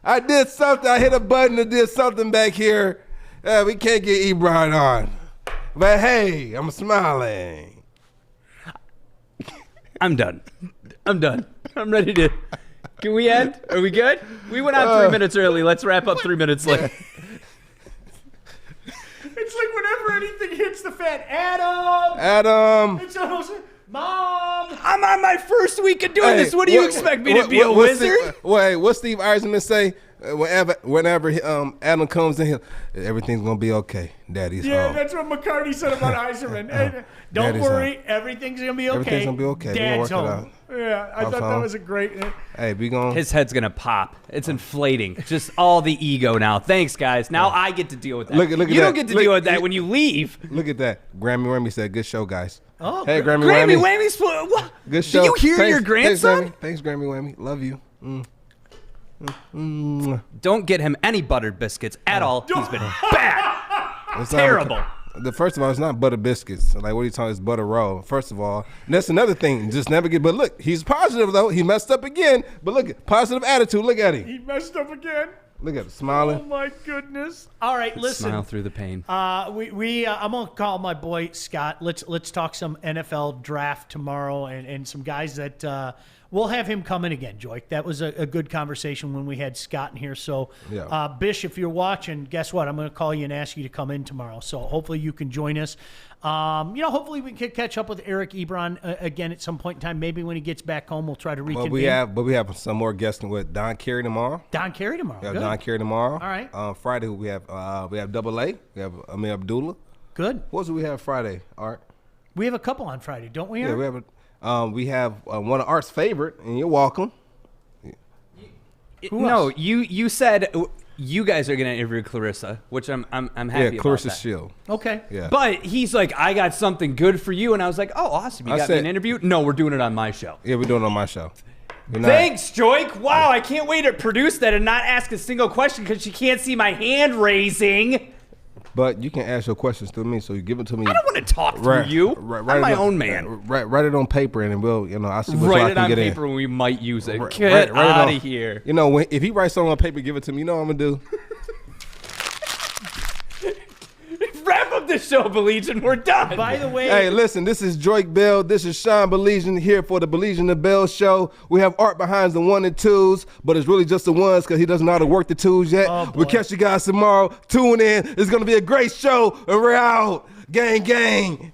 I did something. I hit a button and did something back here. We can't get Ebron on. But hey, I'm smiling. I'm done. I'm ready to. Can we end? Are we good? We went on 3 minutes early. Let's wrap up 3 minutes late. It's like whenever anything hits the fan, Adam. It's almost, Mom. I'm on my first week of doing this. What do you expect me to be, a wizard? What's Steve Eisenman say? Whenever Adam comes in here, everything's gonna be okay. Daddy's home. Yeah, that's what McCarty said about Eiserman. Hey, don't worry, everything's gonna be okay. Everything's gonna be okay. Dad's home. Yeah, I thought that was a great. Hey, be gone. His head's gonna pop. It's inflating. Just all the ego now. Thanks, guys. Now I get to deal with that. Look at you don't get to deal with that when you leave. Look at that. Grammy Whammy said, "Good show, guys." Oh, hey, Grammy Whammy's what? Good show. Did you hear your grandson? Thanks, Grammy Whammy. Love you. Don't get him any buttered biscuits at all. He's been bad. Terrible. First of all, it's not butter biscuits. Like, what are you talking? It's butter roll. First of all, and that's another thing. Just never get. But look, he's positive though. He messed up again. But look, positive attitude. Look at him. He messed up again. Look at him smiling. Oh my goodness! All right, listen. Smile through the pain. I'm gonna call my boy Scott. Let's talk some NFL draft tomorrow and some guys that we'll have him come in again, Joy. That was a good conversation when we had Scott in here. So, Yeah. Bish, if you're watching, guess what? I'm going to call you and ask you to come in tomorrow. So hopefully you can join us. Hopefully we can catch up with Eric Ebron again at some point in time. Maybe when he gets back home, we'll try to reconvene. But we have some more guests with Don Carey tomorrow. Don Carey tomorrow. Yeah, Good. Don Carey tomorrow. All right. Friday we have Double A. We have Amir Abdullah. Good. What else do we have Friday, Art? We have a couple on Friday, don't we? Yeah, Art? we have one of Art's favorite, and you're welcome. No, you said you guys are gonna interview Clarissa, which I'm happy about. Clarissa that. Shield. Okay. Yeah. But he's like, I got something good for you, and I was like, oh, awesome! You got me an interview. No, we're doing it on my show. Yeah, we're doing it on my show. Thanks, Joik. Wow, I can't wait to produce that and not ask a single question because she can't see my hand raising. But you can ask your questions through me, so you give it to me. I don't want to talk through you. I'm my own man. Write it on paper, and then we'll, I'll see what Write I it can on get paper in. when we might use it. Write Get it out on- of here. If he writes something on paper, give it to me. You know what I'm gonna do? Wrap up the show, Baligian. We're done. By the way, Hey, listen, this is Drake Bell. This is Sean Baligian here for the Baligian the Bell show. We have Art behind the 1 and 2s, but it's really just the 1s because he doesn't know how to work the 2s yet. We'll catch you guys tomorrow. Tune in. It's going to be a great show, and we're out. Gang, gang.